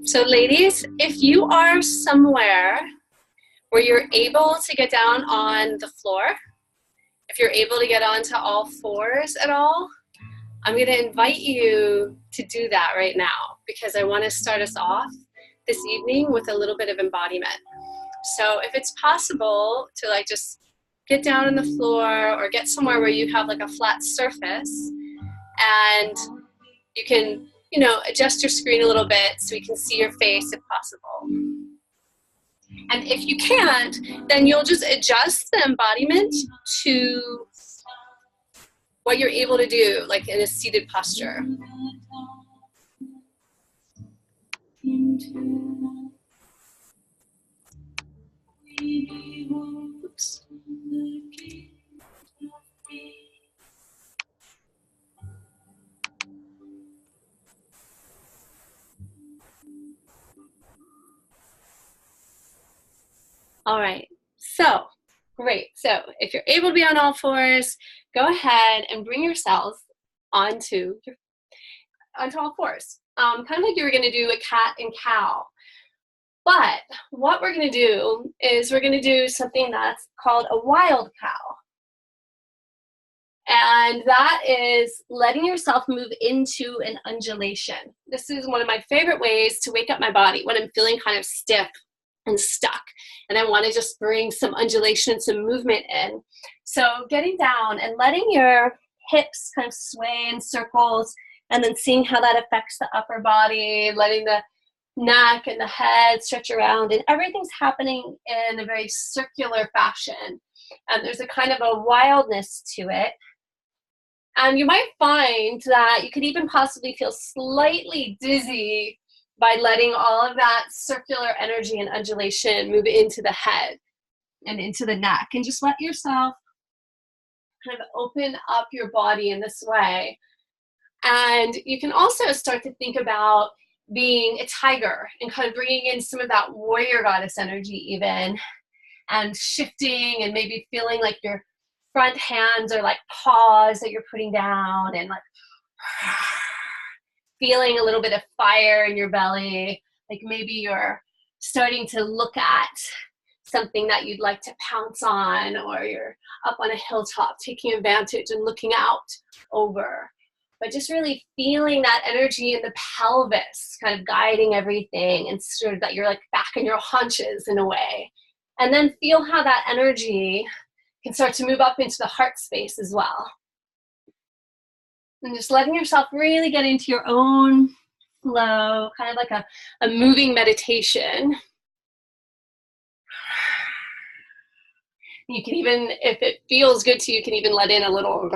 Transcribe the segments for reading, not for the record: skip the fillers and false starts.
So ladies, if you are somewhere where you're able to get down on the floor, if you're able to get onto all fours at all, I'm going to invite you to do that right now, because I want to start us off this evening with a little bit of embodiment. So if it's possible to like just get down on the floor or get somewhere where you have like a flat surface, and you can, you know, adjust your screen a little bit so we can see your face if possible. And if you can't, then you'll just adjust the embodiment to what you're able to do, like in a seated posture. Oops. All right, so great. So if you're able to be on all fours, go ahead and bring yourself onto all fours. Kind of like you were gonna do a cat and cow. But what we're gonna do is we're gonna do something that's called a wild cow. And that is letting yourself move into an undulation. This is one of my favorite ways to wake up my body when I'm feeling kind of stiff and stuck, and I want to just bring some undulation, some movement in. So getting down and letting your hips kind of sway in circles, and then seeing how that affects the upper body, letting the neck and the head stretch around, and everything's happening in a very circular fashion. And there's a kind of a wildness to it. And you might find that you could even possibly feel slightly dizzy by letting all of that circular energy and undulation move into the head and into the neck. And just let yourself kind of open up your body in this way. And you can also start to think about being a tiger and kind of bringing in some of that warrior goddess energy even, and shifting and maybe feeling like your front hands are like paws that you're putting down, and like feeling a little bit of fire in your belly, like maybe you're starting to look at something that you'd like to pounce on, or you're up on a hilltop taking advantage and looking out over. But just really feeling that energy in the pelvis, kind of guiding everything, and sort of that you're like back in your haunches in a way. And then feel how that energy can start to move up into the heart space as well. And just letting yourself really get into your own flow, kind of like a moving meditation. You can even, if it feels good to you, you can even let in a little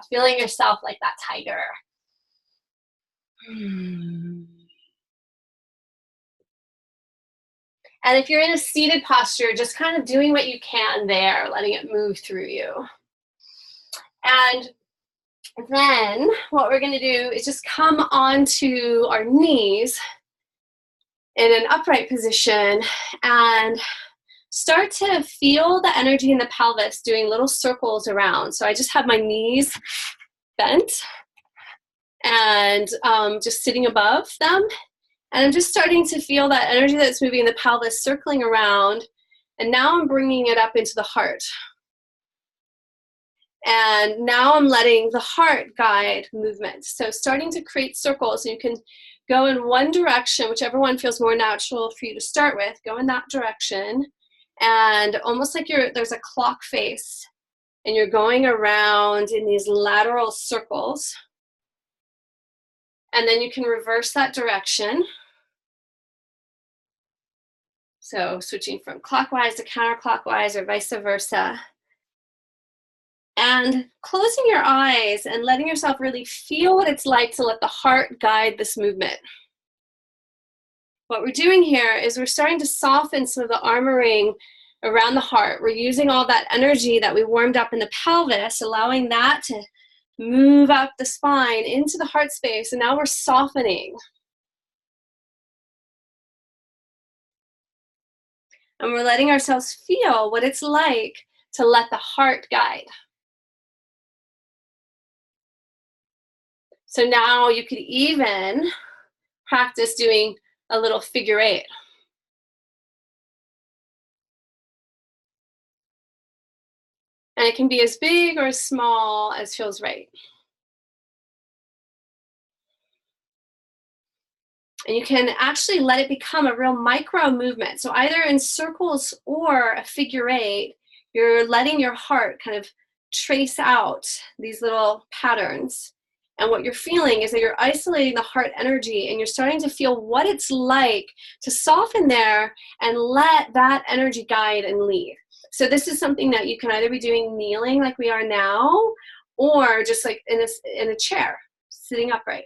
feeling yourself like that tiger. And if you're in a seated posture, just kind of doing what you can there, letting it move through you. And then what we're going to do is just come onto our knees in an upright position and start to feel the energy in the pelvis doing little circles around. So I just have my knees bent and just sitting above them. And I'm just starting to feel that energy that's moving in the pelvis circling around. And now I'm bringing it up into the heart. And now I'm letting the heart guide movement. So starting to create circles. You can go in one direction, whichever one feels more natural for you to start with. Go in that direction. And almost like there's a clock face. And you're going around in these lateral circles. And then you can reverse that direction. So switching from clockwise to counterclockwise or vice versa. And closing your eyes and letting yourself really feel what it's like to let the heart guide this movement. What we're doing here is we're starting to soften some of the armoring around the heart. We're using all that energy that we warmed up in the pelvis, allowing that to move up the spine into the heart space, and now we're softening. And we're letting ourselves feel what it's like to let the heart guide. So now you could even practice doing a little figure eight. And it can be as big or as small as feels right. And you can actually let it become a real micro movement. So either in circles or a figure eight, you're letting your heart kind of trace out these little patterns. And what you're feeling is that you're isolating the heart energy, and you're starting to feel what it's like to soften there and let that energy guide and lead. So this is something that you can either be doing kneeling like we are now, or just like in a chair, sitting upright.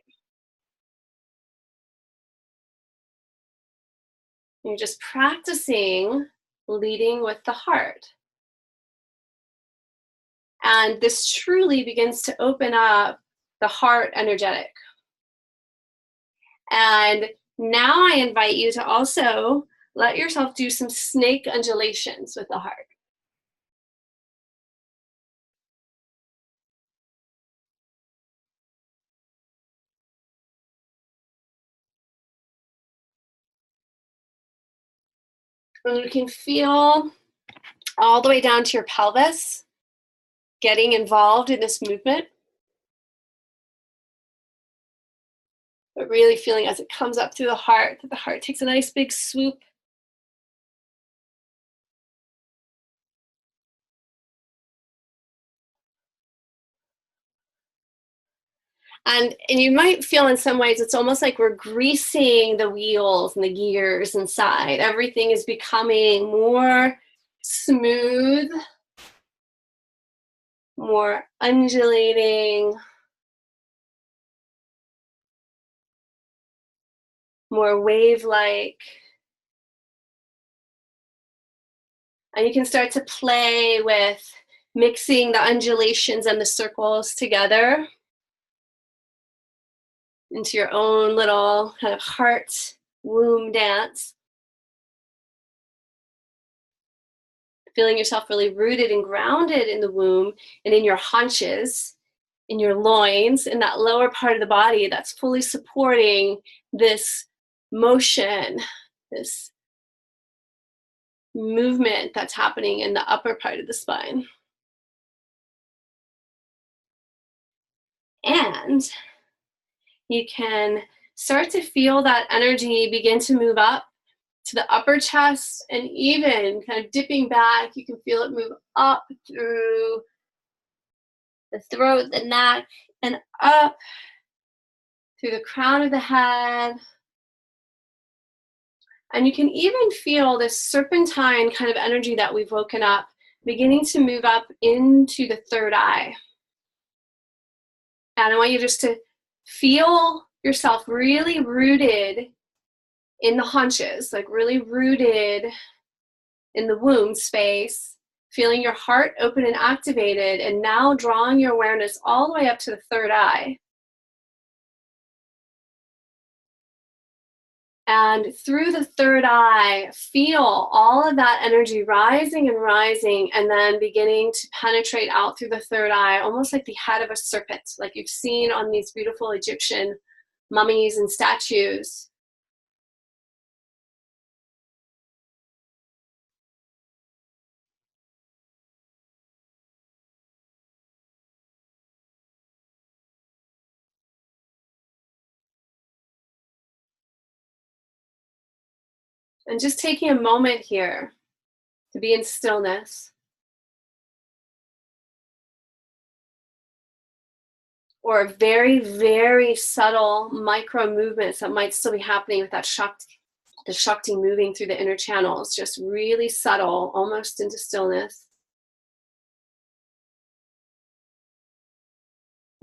You're just practicing leading with the heart. And this truly begins to open up the heart energetic. And now I invite you to also let yourself do some snake undulations with the heart. And you can feel all the way down to your pelvis, getting involved in this movement. But really feeling as it comes up through the heart, that the heart takes a nice big swoop. And you might feel in some ways it's almost like we're greasing the wheels and the gears inside. Everything is becoming more smooth, more undulating, more wave-like. And you can start to play with mixing the undulations and the circles together into your own little kind of heart womb dance. Feeling yourself really rooted and grounded in the womb and in your haunches, in your loins, in that lower part of the body that's fully supporting this motion, this movement that's happening in the upper part of the spine. And you can start to feel that energy begin to move up to the upper chest, and even kind of dipping back, you can feel it move up through the throat, the neck, and up through the crown of the head. And you can even feel this serpentine kind of energy that we've woken up beginning to move up into the third eye. And I want you just to feel yourself really rooted in the haunches, like really rooted in the womb space, feeling your heart open and activated, and now drawing your awareness all the way up to the third eye. And through the third eye, feel all of that energy rising and rising, and then beginning to penetrate out through the third eye, almost like the head of a serpent, like you've seen on these beautiful Egyptian mummies and statues. And just taking a moment here to be in stillness. Or very, very subtle micro movements that might still be happening with that the Shakti moving through the inner channels, just really subtle, almost into stillness.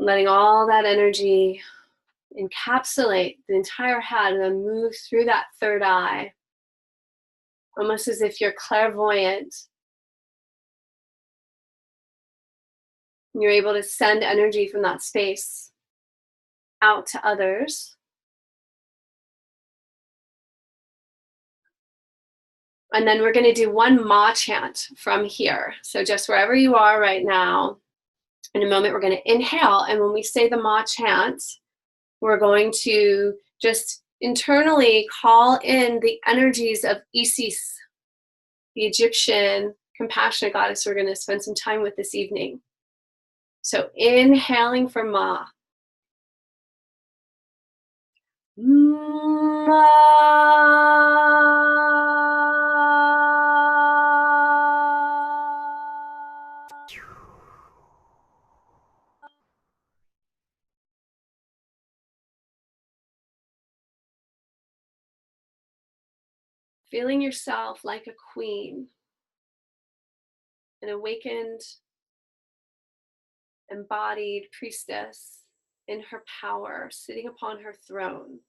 letting all that energy encapsulate the entire head and then move through that third eye, almost as if you're clairvoyant. You're able to send energy from that space out to others. And then we're going to do one ma chant from here. So just wherever you are right now, in a moment, we're going to inhale. And when we say the ma chant, we're going to just internally call in the energies of Isis, the Egyptian compassionate goddess we're going to spend some time with this evening. So inhaling for ma. Ma. Feeling yourself like a queen, an awakened, embodied priestess in her power, sitting upon her throne.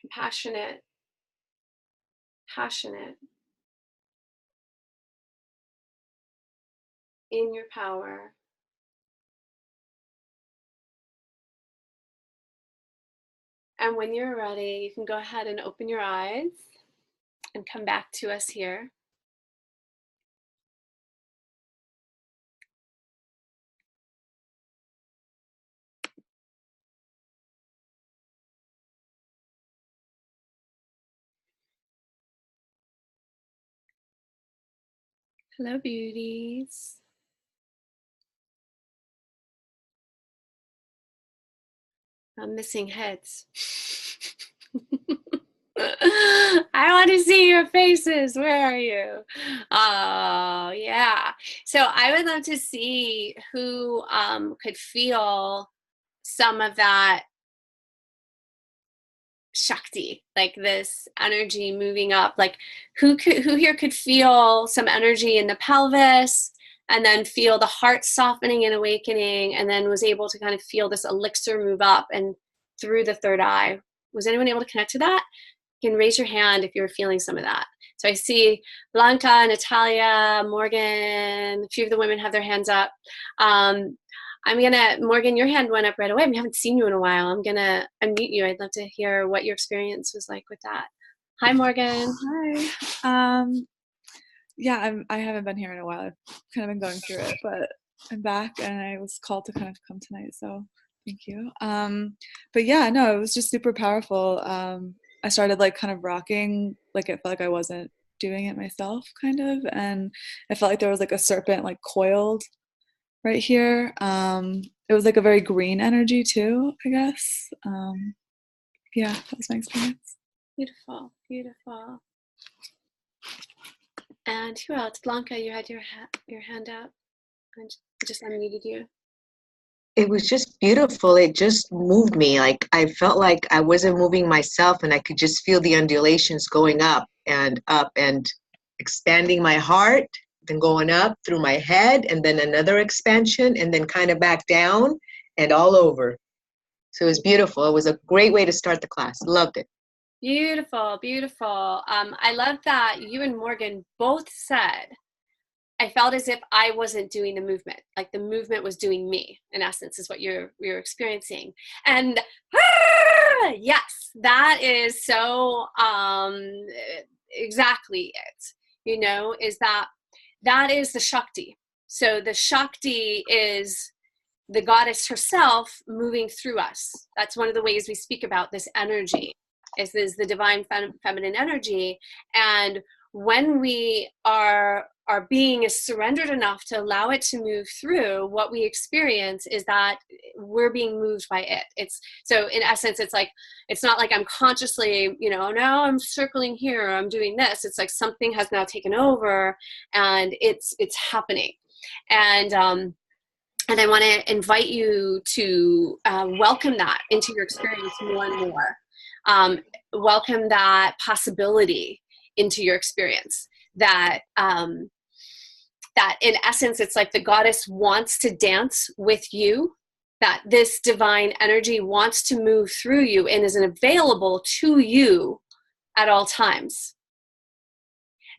Compassionate, passionate, in your power. And when you're ready, you can go ahead and open your eyes and come back to us here. Hello, beauties. I'm missing heads. I want to see your faces. Where are you? Oh, yeah. So I would love to see who could feel some of that Shakti, like this energy moving up. Like who here could feel some energy in the pelvis, and then feel the heart softening and awakening, and then was able to kind of feel this elixir move up and through the third eye. Was anyone able to connect to that? You can raise your hand if you're feeling some of that. So I see Blanca, Natalia, Morgan, a few of the women have their hands up. Morgan, your hand went up right away. We haven't seen you in a while. I'm gonna unmute you. I'd love to hear what your experience was like with that. Hi, Morgan. Hi. Yeah, I haven't been here in a while. I've kind of been going through it, but I'm back and I was called to kind of come tonight, so thank you. But yeah, no, it was just super powerful. I started like kind of rocking, like it felt like I wasn't doing it myself, kind of, and I felt like there was like a serpent like coiled right here. It was like a very green energy too, I guess. Yeah, that was my experience. Beautiful, beautiful. And who else? Blanca, you had your hand up. I just unmuted you. It was just beautiful. It just moved me. Like I felt like I wasn't moving myself, and I could just feel the undulations going up and expanding my heart, then going up through my head, and then another expansion, and then kind of back down and all over. So it was beautiful. It was a great way to start the class. Loved it. Beautiful, beautiful. I love that you and Morgan both said, I felt as if I wasn't doing the movement, like the movement was doing me, in essence, is what you're experiencing. And yes, that is so exactly it, you know, is that is the Shakti. So the Shakti is the goddess herself moving through us. That's one of the ways we speak about this energy, is the divine feminine energy. And when we our being is surrendered enough to allow it to move through, what we experience is that we're being moved by it. It's so in essence, it's like, it's not like I'm consciously, you know, now I'm circling here, or I'm doing this. It's like something has now taken over and it's happening. And I want to invite you to welcome that into your experience more and more. Welcome that possibility into your experience. that that in essence, it's like the goddess wants to dance with you, that this divine energy wants to move through you and is available to you at all times.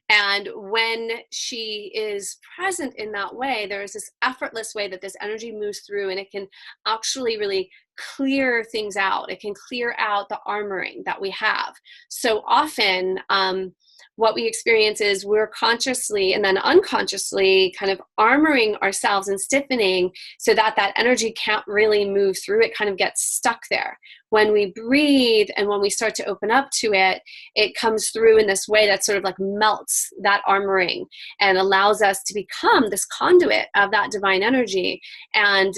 And when she is present in that way, there is this effortless way that this energy moves through, and it can actually really clear things out. It can clear out the armoring that we have. So often, what we experience is we're consciously and then unconsciously kind of armoring ourselves and stiffening so that that energy can't really move through. It kind of gets stuck there. When we breathe and when we start to open up to it, it comes through in this way that sort of like melts that armoring and allows us to become this conduit of that divine energy. And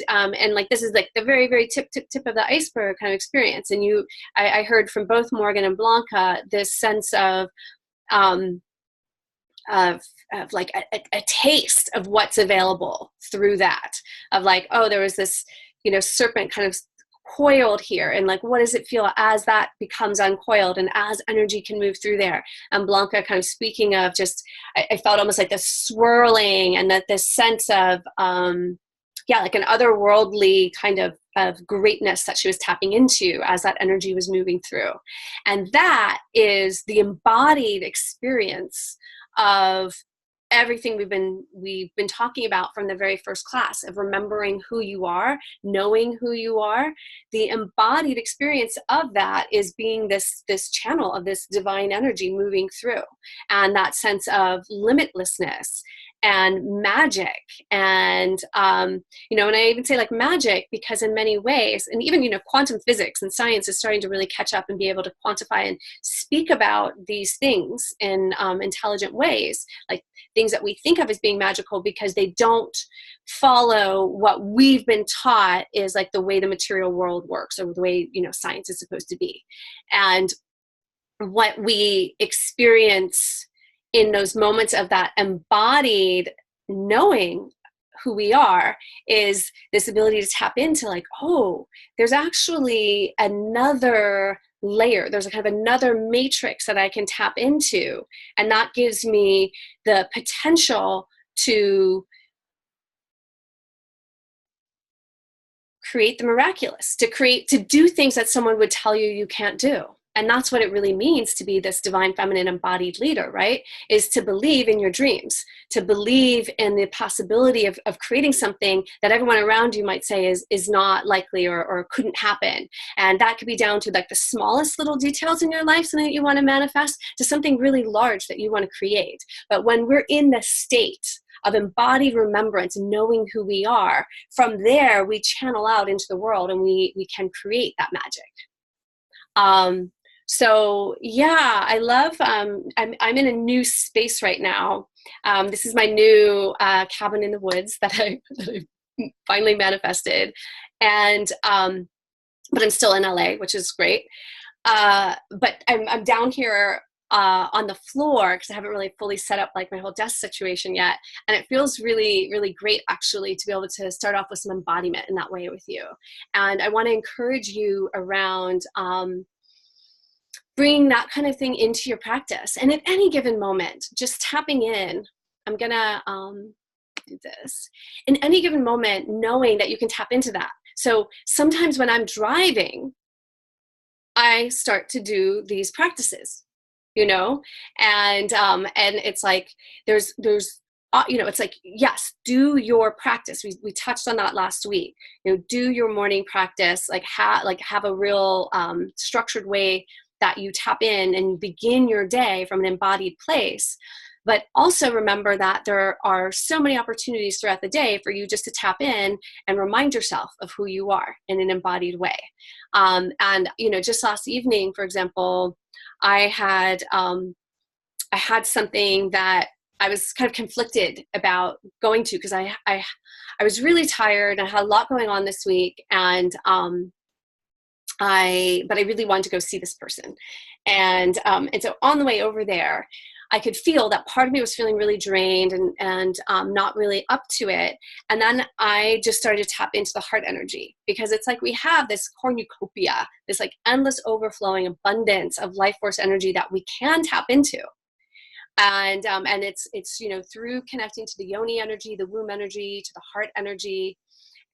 like this is like the very, very tip of the iceberg kind of experience. And I heard from both Morgan and Blanca this sense of like a taste of what's available through that, of like, oh, there was this, serpent kind of coiled here, and like, what does it feel as that becomes uncoiled and as energy can move through there? And Blanca kind of speaking of just, I felt almost like this swirling and that this sense of, like an otherworldly kind of greatness that she was tapping into as that energy was moving through. And that is the embodied experience of everything we've been talking about from the very first class, of remembering who you are, knowing who you are. The embodied experience of that is being this channel of this divine energy moving through, and that sense of limitlessness and magic. And and I even say like magic because in many ways, and even quantum physics and science is starting to really catch up and be able to quantify and speak about these things in intelligent ways, like things that we think of as being magical, because they don't follow what we've been taught is like the way the material world works, or the way science is supposed to be. And what we experience in those moments of that embodied knowing who we are is this ability to tap into like, oh, there's actually another layer. There's a kind of another matrix that I can tap into. And that gives me the potential to create the miraculous, to do things that someone would tell you can't do. And that's what it really means to be this divine feminine embodied leader, right? Is to believe in your dreams, to believe in the possibility of creating something that everyone around you might say is not likely or couldn't happen. And that could be down to like the smallest little details in your life, something that you want to manifest, to something really large that you want to create. But when we're in the state of embodied remembrance, knowing who we are, from there we channel out into the world and we can create that magic. So yeah, I love, I'm in a new space right now. This is my new cabin in the woods that I finally manifested. And, but I'm still in LA, which is great. But I'm down here on the floor because I haven't really fully set up like my whole desk situation yet. And it feels really, really great actually to be able to start off with some embodiment in that way with you. And I want to encourage you around, bringing that kind of thing into your practice. And at any given moment, just tapping in, I'm gonna do this. In any given moment, knowing that you can tap into that. So sometimes when I'm driving, I start to do these practices, and it's like, there's it's like, yes, do your practice. We touched on that last week. Do your morning practice, have a real structured way that you tap in and begin your day from an embodied place. But also remember that there are so many opportunities throughout the day for you just to tap in and remind yourself of who you are in an embodied way. And just last evening, for example, I had something that I was kind of conflicted about going to, because I was really tired. I had a lot going on this week, and but I really wanted to go see this person. And so on the way over there, I could feel that part of me was feeling really drained and not really up to it. And then I just started to tap into the heart energy, because it's like we have this cornucopia, this like endless overflowing abundance of life force energy that we can tap into. And it's through connecting to the yoni energy, the womb energy, to the heart energy.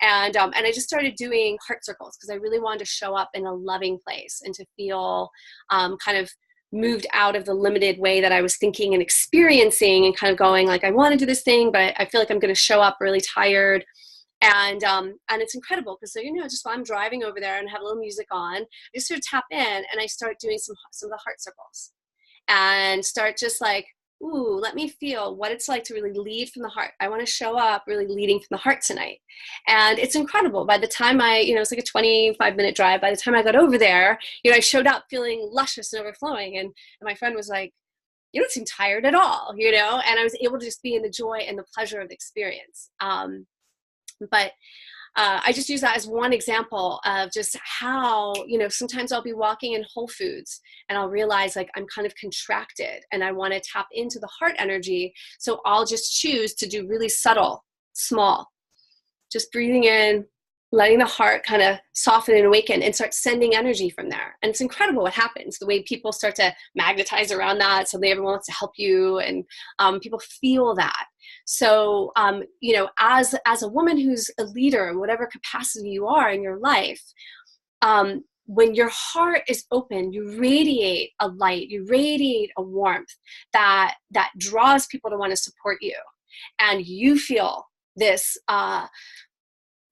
And I just started doing heart circles because I really wanted to show up in a loving place and to feel kind of moved out of the limited way that I was thinking and experiencing, and kind of going like, I want to do this thing, but I feel like I'm going to show up really tired. And it's incredible because, just while I'm driving over there and have a little music on, I just sort of tap in and I start doing some of the heart circles and start just like, ooh, let me feel what it's like to really lead from the heart. I want to show up really leading from the heart tonight. And it's incredible. By the time it's like a 25-minute drive. By the time I got over there, I showed up feeling luscious and overflowing. And my friend was like, you don't seem tired at all, and I was able to just be in the joy and the pleasure of the experience. But I just use that as one example of just how, sometimes I'll be walking in Whole Foods and I'll realize like I'm kind of contracted and I want to tap into the heart energy. So I'll just choose to do really subtle, small, just breathing in, letting the heart kind of soften and awaken and start sending energy from there. And it's incredible what happens, the way people start to magnetize around that. So everyone wants to help you, and people feel that. So, as a woman who's a leader in whatever capacity you are in your life, when your heart is open, you radiate a light, you radiate a warmth that draws people to want to support you. And you feel this,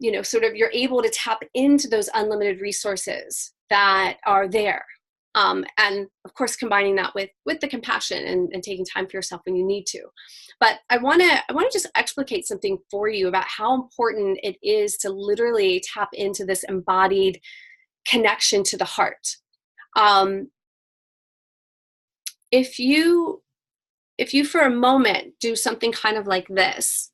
you're able to tap into those unlimited resources that are there. And of course, combining that with the compassion and taking time for yourself when you need to. But I want to just explicate something for you about how important it is to literally tap into this embodied connection to the heart. If you for a moment do something kind of like this,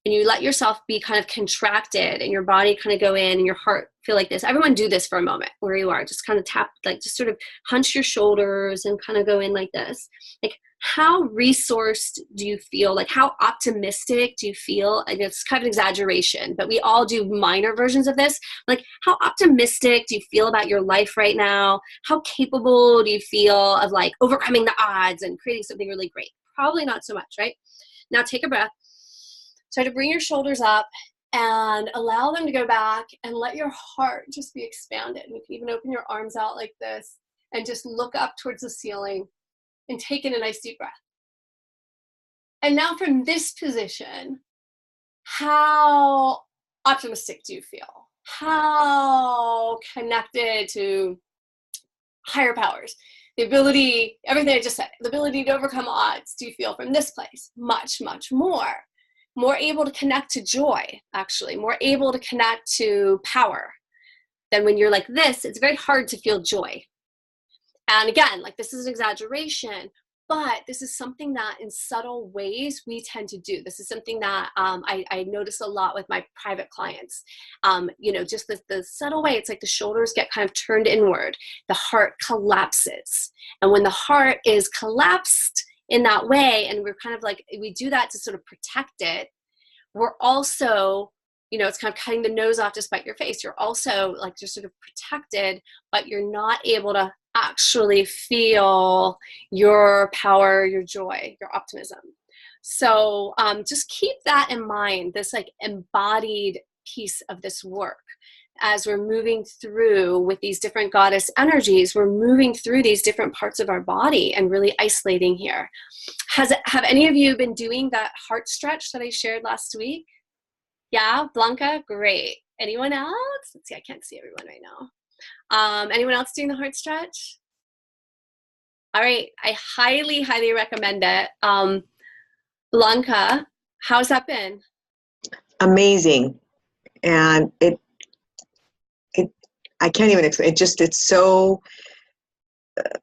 and you let yourself be kind of contracted and your body kind of go in and your heart feel like this. Everyone do this for a moment where you are. Just kind of tap, like just sort of hunch your shoulders and kind of go in like this. Like, how resourced do you feel? Like, how optimistic do you feel? And it's kind of an exaggeration, but we all do minor versions of this. Like, how optimistic do you feel about your life right now? How capable do you feel of like overcoming the odds and creating something really great? Probably not so much, right? Now take a breath. Start to bring your shoulders up and allow them to go back, and let your heart just be expanded. And you can even open your arms out like this and just look up towards the ceiling and take in a nice deep breath. And now from this position, how optimistic do you feel? How connected to higher powers? The ability, everything I just said, the ability to overcome odds do you feel from this place? Much, much more. More able to connect to joy, actually, more able to connect to power. Then when you're like this, it's very hard to feel joy. And again, like, this is an exaggeration, but this is something that in subtle ways we tend to do. This is something that I notice a lot with my private clients. Just the subtle way, it's like the shoulders get kind of turned inward, the heart collapses. And when the heart is collapsed in that way, and we're kind of like, we do that to sort of protect it, we're also, it's kind of cutting the nose off to spite your face. You're also like just sort of protected, but you're not able to actually feel your power, your joy, your optimism. So just keep that in mind, this like embodied piece of this work. As we're moving through with these different goddess energies, we're moving through these different parts of our body and really isolating here. Have any of you been doing that heart stretch that I shared last week? Yeah, Blanca, great. Anyone else? Let's see, I can't see everyone right now. Anyone else doing the heart stretch? All right, I highly, highly recommend it. Blanca, how's that been? Amazing. And I can't even explain. It's so,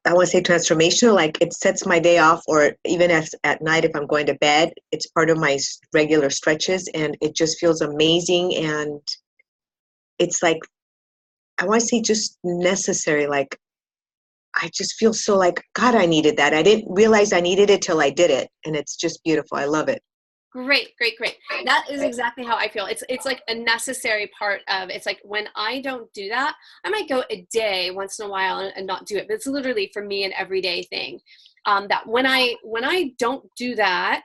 I want to say transformational. Like, it sets my day off, or even at night if I'm going to bed, it's part of my regular stretches, and it just feels amazing. And it's like, I want to say just necessary. Like, I just feel so like, God, I needed that. I didn't realize I needed it till I did it. And it's just beautiful. I love it. Great. That is exactly how I feel. It's like a necessary part of, it's like when I don't do that, I might go a day once in a while and not do it, but it's literally for me an everyday thing. that when I don't do that,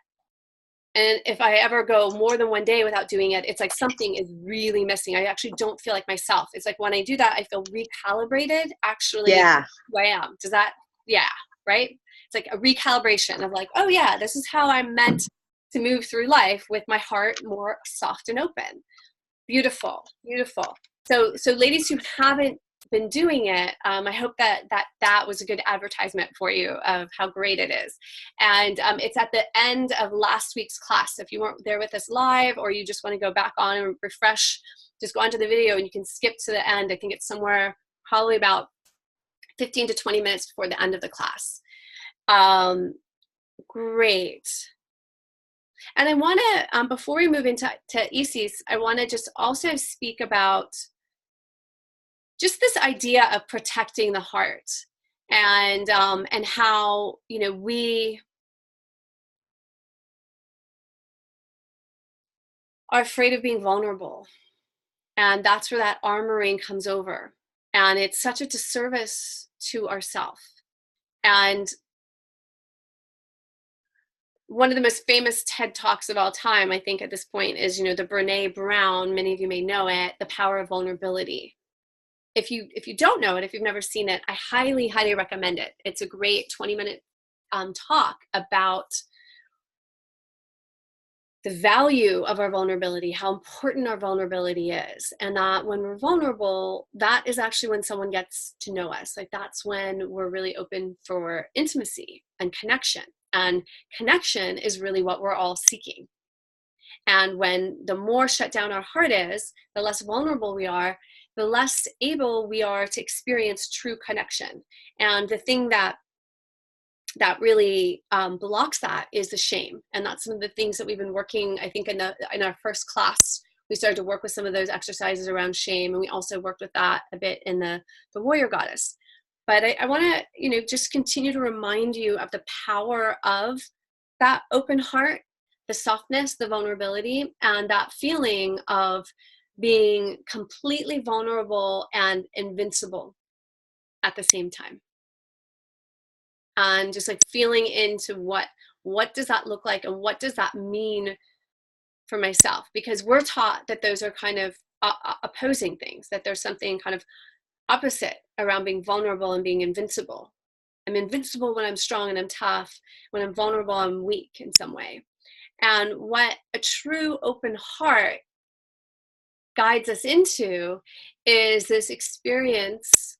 and if I ever go more than one day without doing it, it's like something is really missing. I actually don't feel like myself. It's like when I do that, I feel recalibrated, actually, Yeah. who I am. Does that, yeah, right? It's like a recalibration of like, oh yeah, this is how I'm meant to move through life, with my heart more soft and open. Beautiful, beautiful. So ladies who haven't been doing it, I hope that was a good advertisement for you of how great it is. And it's at the end of last week's class. If you weren't there with us live, or you just want to go back on and refresh, just go onto the video and you can skip to the end. I think it's somewhere probably about 15 to 20 minutes before the end of the class. Great. And I want to, before we move into ECs, I want to just also speak about just this idea of protecting the heart, and how, you know, we are afraid of being vulnerable, and that's where that armoring comes over, and it's such a disservice to ourselves. And one of the most famous TED Talks of all time, I think at this point, is, you know, the Brené Brown, many of you may know it, The Power of Vulnerability. If you don't know it, if you've never seen it, I highly, highly recommend it. It's a great 20-minute talk about the value of our vulnerability, how important our vulnerability is, and that when we're vulnerable, that is actually when someone gets to know us. Like, that's when we're really open for intimacy and connection. And connection is really what we're all seeking. And when the more shut down our heart is, the less vulnerable we are, the less able we are to experience true connection. And the thing that really blocks that is the shame. And that's some of the things that we've been working, I think, in our first class. We started to work with some of those exercises around shame, and we also worked with that a bit in the Warrior Goddess. But I want to, you know, just continue to remind you of the power of that open heart, the softness, the vulnerability, and that feeling of being completely vulnerable and invincible at the same time. And just like feeling into what does that look like, and what does that mean for myself? Because we're taught that those are kind of opposing things, that there's something kind of opposite around being vulnerable and being invincible. I'm invincible when I'm strong and I'm tough. When I'm vulnerable, I'm weak in some way. And what a true open heart guides us into is this experience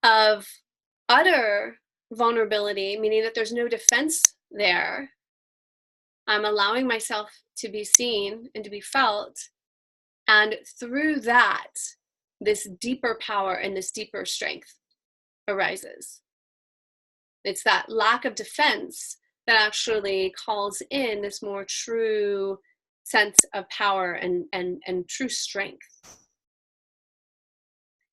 of utter vulnerability, meaning that there's no defense there. I'm allowing myself to be seen and to be felt. And through that, this deeper power and this deeper strength arises. It's that lack of defense that actually calls in this more true sense of power and true strength.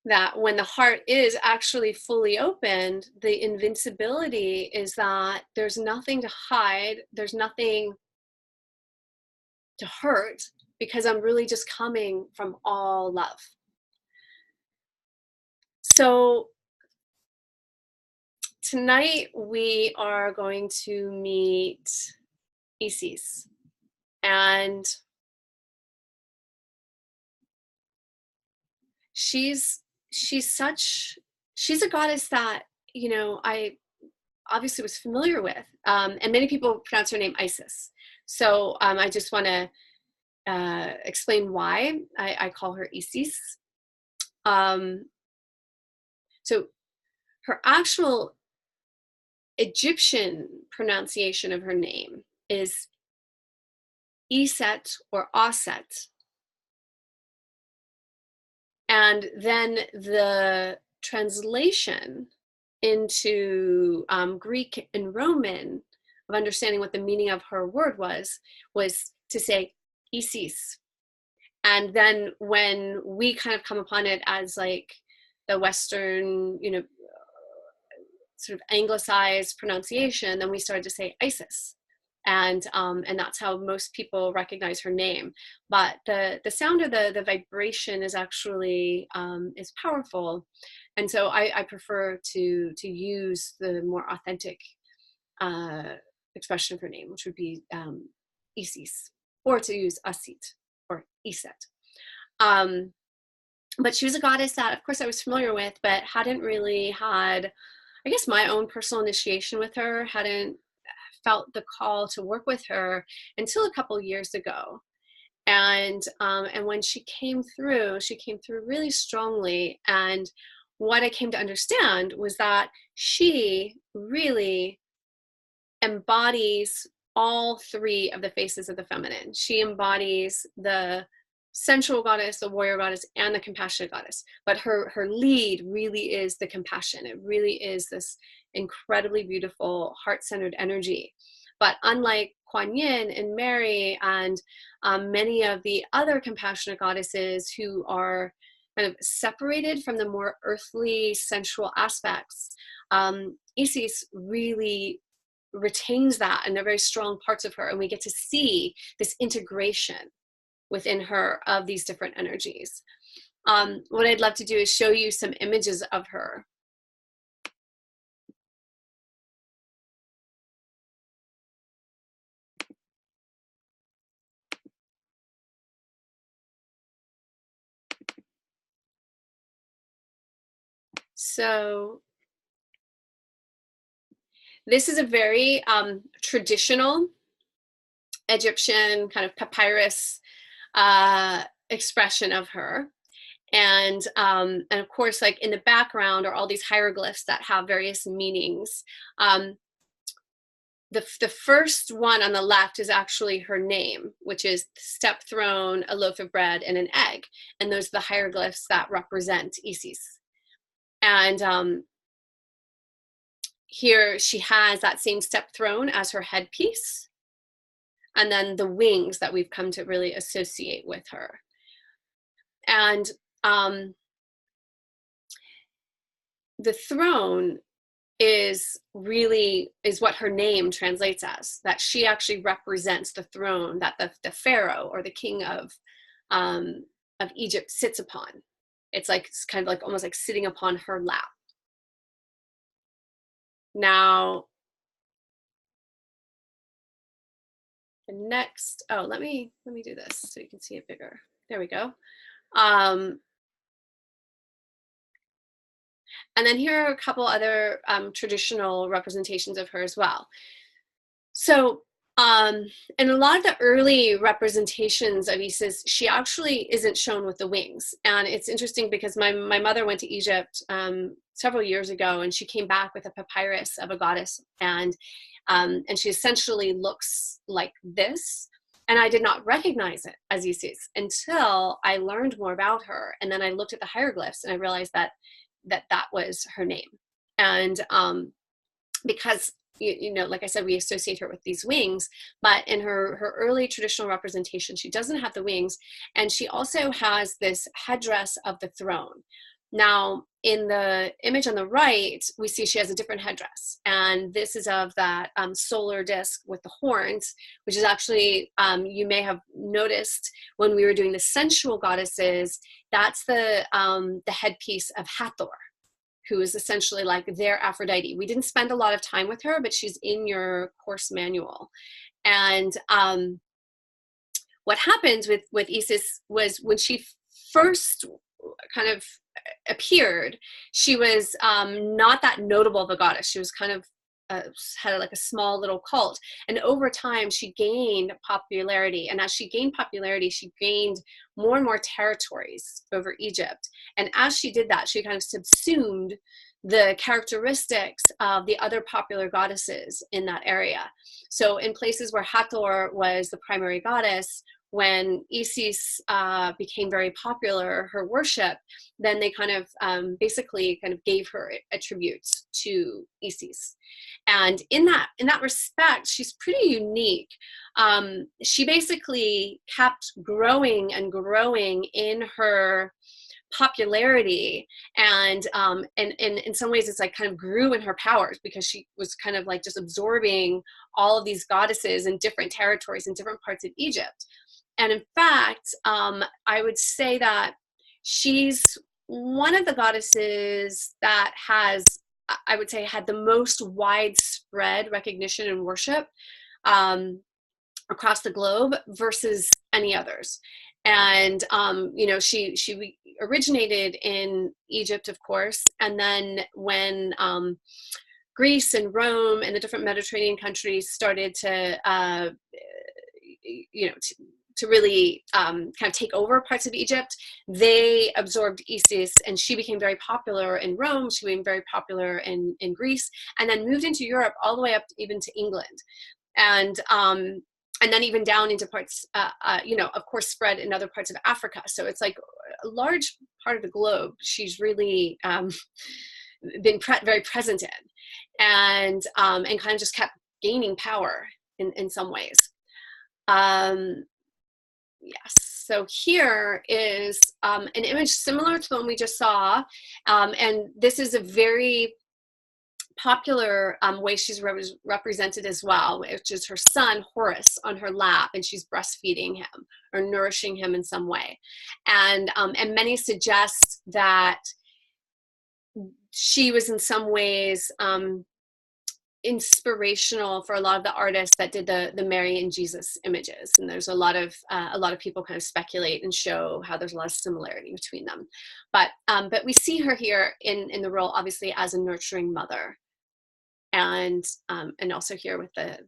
That when the heart is actually fully opened, the invincibility is that there's nothing to hide, there's nothing to hurt, because I'm really just coming from all love. So tonight we are going to meet Isis, and she's a goddess that, you know, I obviously was familiar with, and many people pronounce her name Isis. So I just want to explain why I call her Isis. So her actual Egyptian pronunciation of her name is Iset or Aset. And then the translation into Greek and Roman of understanding what the meaning of her word was to say Isis. And then when we kind of come upon it as like the Western, you know, sort of anglicized pronunciation, then we started to say Isis. And that's how most people recognize her name. But the sound of the vibration is actually is powerful, and so I prefer to use the more authentic expression of her name, which would be Isis, or to use Asit or Iset. But she was a goddess that, of course, I was familiar with, but hadn't really had, I guess, my own personal initiation with her, hadn't felt the call to work with her until a couple years ago. And when she came through really strongly. And what I came to understand was that she really embodies all three of the faces of the feminine. She embodies the sensual goddess, the warrior goddess, and the compassionate goddess. But her lead really is the compassion. It really is this incredibly beautiful, heart-centered energy. But unlike Kuan Yin and Mary and many of the other compassionate goddesses who are kind of separated from the more earthly, sensual aspects, Isis really retains that, and they're very strong parts of her, and we get to see this integration within her of these different energies. What I'd love to do is show you some images of her. So this is a very traditional Egyptian kind of papyrus expression of her. And of course, like in the background are all these hieroglyphs that have various meanings. The first one on the left is actually her name, which is step throne, a loaf of bread, and an egg. And those are the hieroglyphs that represent Isis. And here she has that same step throne as her headpiece, and then the wings that we've come to really associate with her. And the throne is what her name translates as, that she actually represents the throne that the pharaoh or the king of Egypt sits upon. It's kind of like almost like sitting upon her lap. Now, the next, let me do this so you can see it bigger. There we go. And then here are a couple other traditional representations of her as well. So in a lot of the early representations of Isis, she actually isn't shown with the wings. And it's interesting because my mother went to Egypt several years ago, and she came back with a papyrus of a goddess, and she essentially looks like this. And I did not recognize it as Isis until I learned more about her. And then I looked at the hieroglyphs and I realized that was her name. And because, you know, like I said, we associate her with these wings, but in her early traditional representation, she doesn't have the wings. And she also has this headdress of the throne. Now, in the image on the right, we see she has a different headdress. And this is of that solar disc with the horns, which is actually, you may have noticed when we were doing the sensual goddesses, that's the headpiece of Hathor, who is essentially like their Aphrodite. We didn't spend a lot of time with her, but she's in your course manual. And what happens with Isis was when she first kind of appeared, she was not that notable of a goddess. She was kind of had like a small little cult, and over time she gained popularity, and as she gained popularity, she gained more and more territories over Egypt. And as she did that, she kind of subsumed the characteristics of the other popular goddesses in that area. So in places where Hathor was the primary goddess, when Isis became very popular, her worship, then they kind of basically kind of gave her attributes to Isis. And in that respect, she's pretty unique. She basically kept growing and growing in her popularity, and in some ways it's like kind of grew in her powers because she was kind of like just absorbing all of these goddesses in different territories in different parts of Egypt. And in fact, I would say that she's one of the goddesses that has, I would say, had the most widespread recognition and worship across the globe versus any others. And she originated in Egypt, of course, and then when Greece and Rome and the different Mediterranean countries started to to really kind of take over parts of Egypt, they absorbed Isis, and she became very popular in Rome. She became very popular in Greece, and then moved into Europe all the way up even to England, and then even down into parts, of course, spread in other parts of Africa. So it's like a large part of the globe she's really been very present in, and kind of just kept gaining power in some ways. Yes, so here is an image similar to the one we just saw, and this is a very popular way she's represented as well, which is her son Horus on her lap, and she's breastfeeding him or nourishing him in some way, and many suggest that she was in some ways inspirational for a lot of the artists that did the Mary and Jesus images, and there's a lot of people kind of speculate and show how there's a lot of similarity between them, but we see her here in the role obviously as a nurturing mother, and also here with the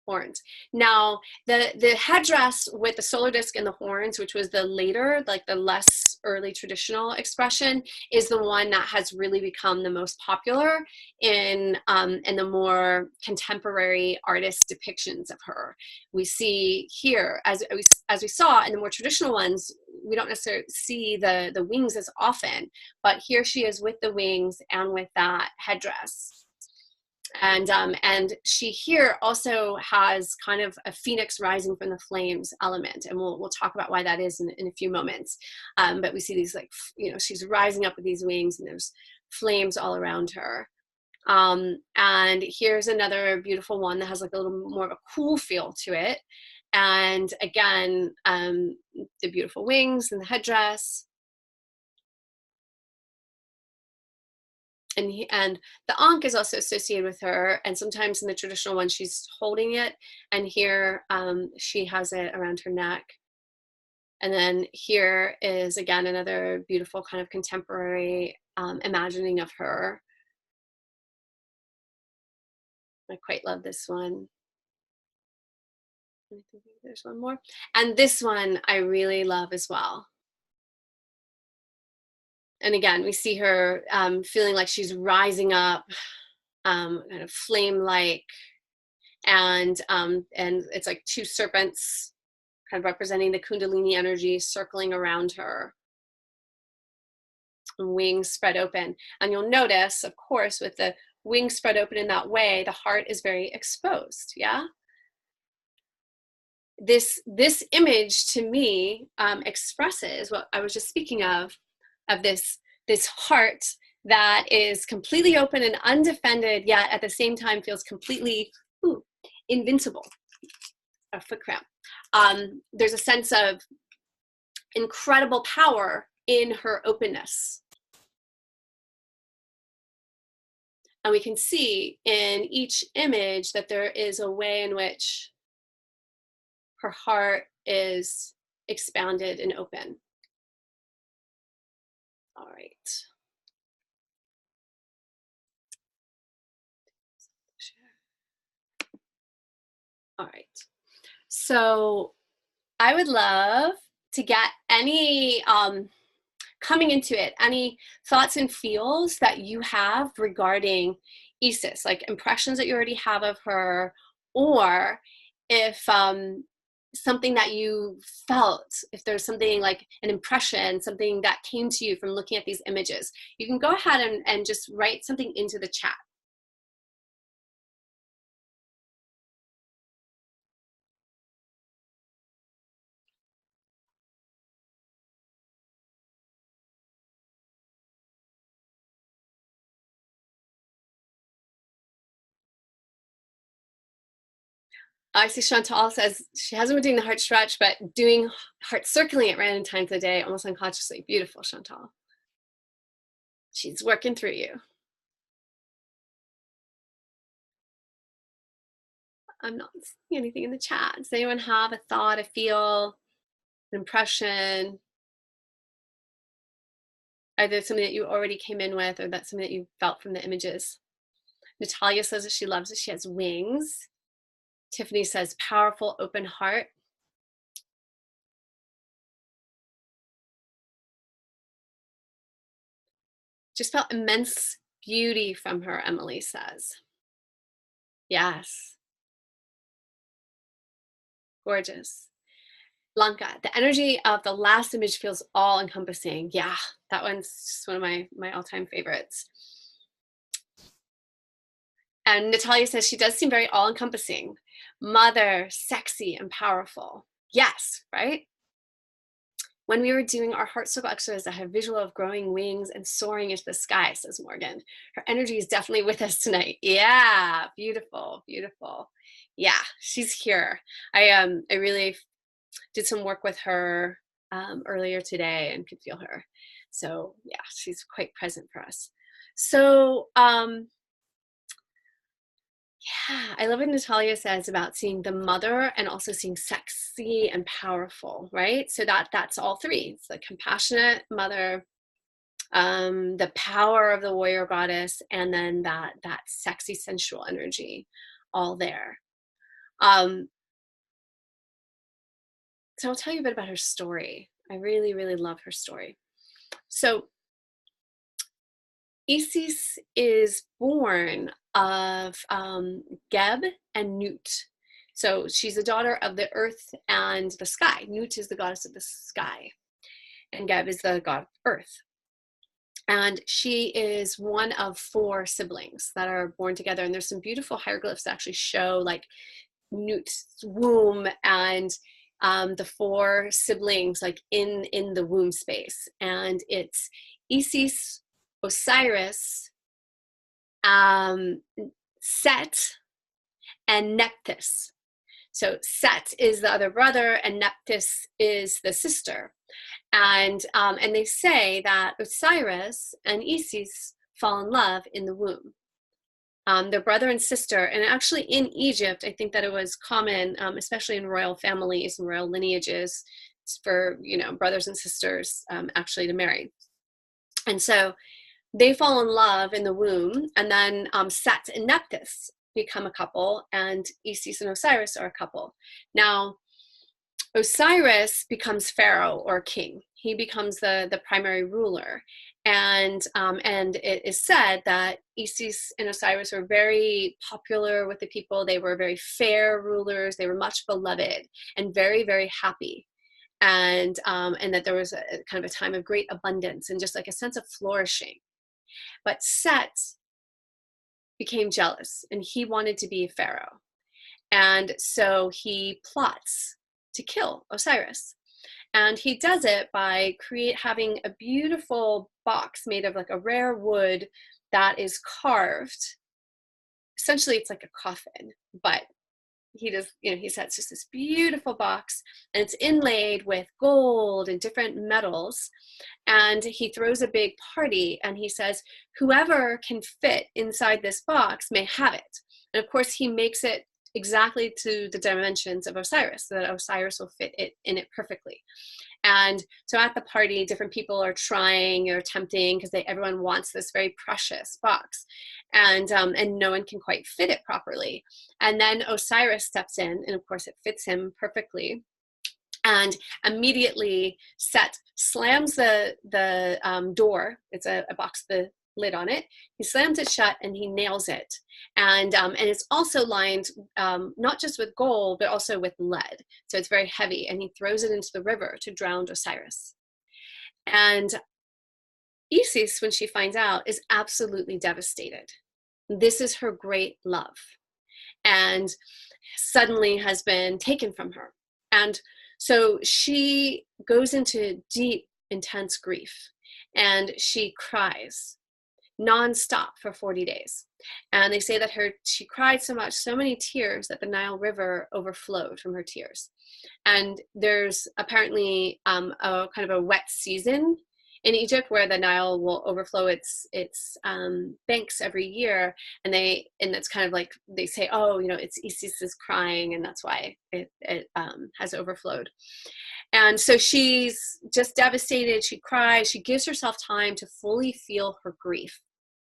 horns. Now the headdress with the solar disc and the horns, which was the later, like the less early traditional expression, is the one that has really become the most popular in the more contemporary artist depictions of her. We see here, as we saw in the more traditional ones, we don't necessarily see the wings as often, but here she is with the wings and with that headdress. And she here also has kind of a phoenix rising from the flames element, and we'll talk about why that is in a few moments. But we see these, like, she's rising up with these wings, and there's flames all around her. And here's another beautiful one that has like a little more of a cool feel to it. And again, the beautiful wings and the headdress. And the ankh is also associated with her, and sometimes in the traditional one she's holding it, and here she has it around her neck. And then here is again another beautiful kind of contemporary imagining of her. I quite love this one. I think there's one more, and this one I really love as well. And again, we see her feeling like she's rising up, kind of flame-like, and it's like two serpents kind of representing the Kundalini energy circling around her, wings spread open. And you'll notice, of course, with the wings spread open in that way, the heart is very exposed. Yeah. This image to me expresses what I was just speaking of this heart that is completely open and undefended, yet at the same time feels completely invincible. A foot cramp. There's a sense of incredible power in her openness. And we can see in each image that there is a way in which her heart is expanded and open. All right. All right. So I would love to get any, coming into it, any thoughts and feels that you have regarding Isis, like impressions that you already have of her, or if something that you felt, if there's something like an impression, something that came to you from looking at these images, you can go ahead and just write something into the chat. I see Chantal says she hasn't been doing the heart stretch, but doing heart circling at random times of the day, almost unconsciously. Beautiful, Chantal. She's working through you. I'm not seeing anything in the chat. Does anyone have a thought, a feel, an impression? Either something that you already came in with or that's something that you felt from the images? Natalia says that she loves it. She has wings. Tiffany says powerful, open heart. Just felt immense beauty from her, Emily says. Yes. Gorgeous. Blanca, the energy of the last image feels all encompassing. Yeah, that one's just one of my all-time favorites. And Natalia says she does seem very all-encompassing. Mother, sexy, and powerful. Yes, right? When we were doing our heart circle exercise, I have a visual of growing wings and soaring into the sky, says Morgan. Her energy is definitely with us tonight. Yeah, beautiful, beautiful. Yeah, she's here. I really did some work with her earlier today and could feel her. So yeah, she's quite present for us. So yeah, I love what Natalia says about seeing the mother and also seeing sexy and powerful, right? So that's all three. It's the compassionate mother, the power of the warrior goddess, and then that sexy sensual energy, all there. So I'll tell you a bit about her story. I really, really love her story. So Isis is born of Geb and Nut. So she's a daughter of the earth and the sky. Nut is the goddess of the sky, and Geb is the god of earth. And she is one of 4 siblings that are born together. And there's some beautiful hieroglyphs that actually show like Nut's womb and the 4 siblings like in the womb space. And it's Isis, Osiris, Set, and Nephthys. So Set is the other brother and Nephthys is the sister. And they say that Osiris and Isis fall in love in the womb. They're brother and sister, and actually in Egypt, I think that it was common, especially in royal families and royal lineages, for brothers and sisters actually to marry. And so they fall in love in the womb, and then Set and Nephthys become a couple, and Isis and Osiris are a couple. Now, Osiris becomes pharaoh or king. He becomes the primary ruler. And it is said that Isis and Osiris were very popular with the people. They were very fair rulers. They were much beloved and very, very happy. And that there was a kind of a time of great abundance and just like a sense of flourishing. But Set became jealous and he wanted to be a pharaoh. And so he plots to kill Osiris. And he does it by having a beautiful box made of like a rare wood that is carved. Essentially, it's like a coffin, but he does, he sets just this beautiful box and it's inlaid with gold and different metals. And he throws a big party and he says, whoever can fit inside this box may have it. And of course, he makes it exactly to the dimensions of Osiris, so that Osiris will fit in it perfectly. And so at the party, different people are trying or attempting because everyone wants this very precious box, and no one can quite fit it properly. And then Osiris steps in, and of course it fits him perfectly. And immediately Set slams the door. It's a box with a lid on it. He slams it shut and he nails it. And it's also lined not just with gold, but also with lead. So it's very heavy. And he throws it into the river to drown Osiris. And Isis, when she finds out, is absolutely devastated. This is her great love. And suddenly has been taken from her. And so she goes into deep, intense grief. And she cries. nonstop for 40 days. And they say that she cried so much, so many tears, that the Nile River overflowed from her tears. And there's apparently a kind of a wet season in Egypt where the Nile will overflow its banks every year, and it's kind of like they say, oh, it's Isis is crying, and that's why it has overflowed. And so she's just devastated. She cries. She gives herself time to fully feel her grief.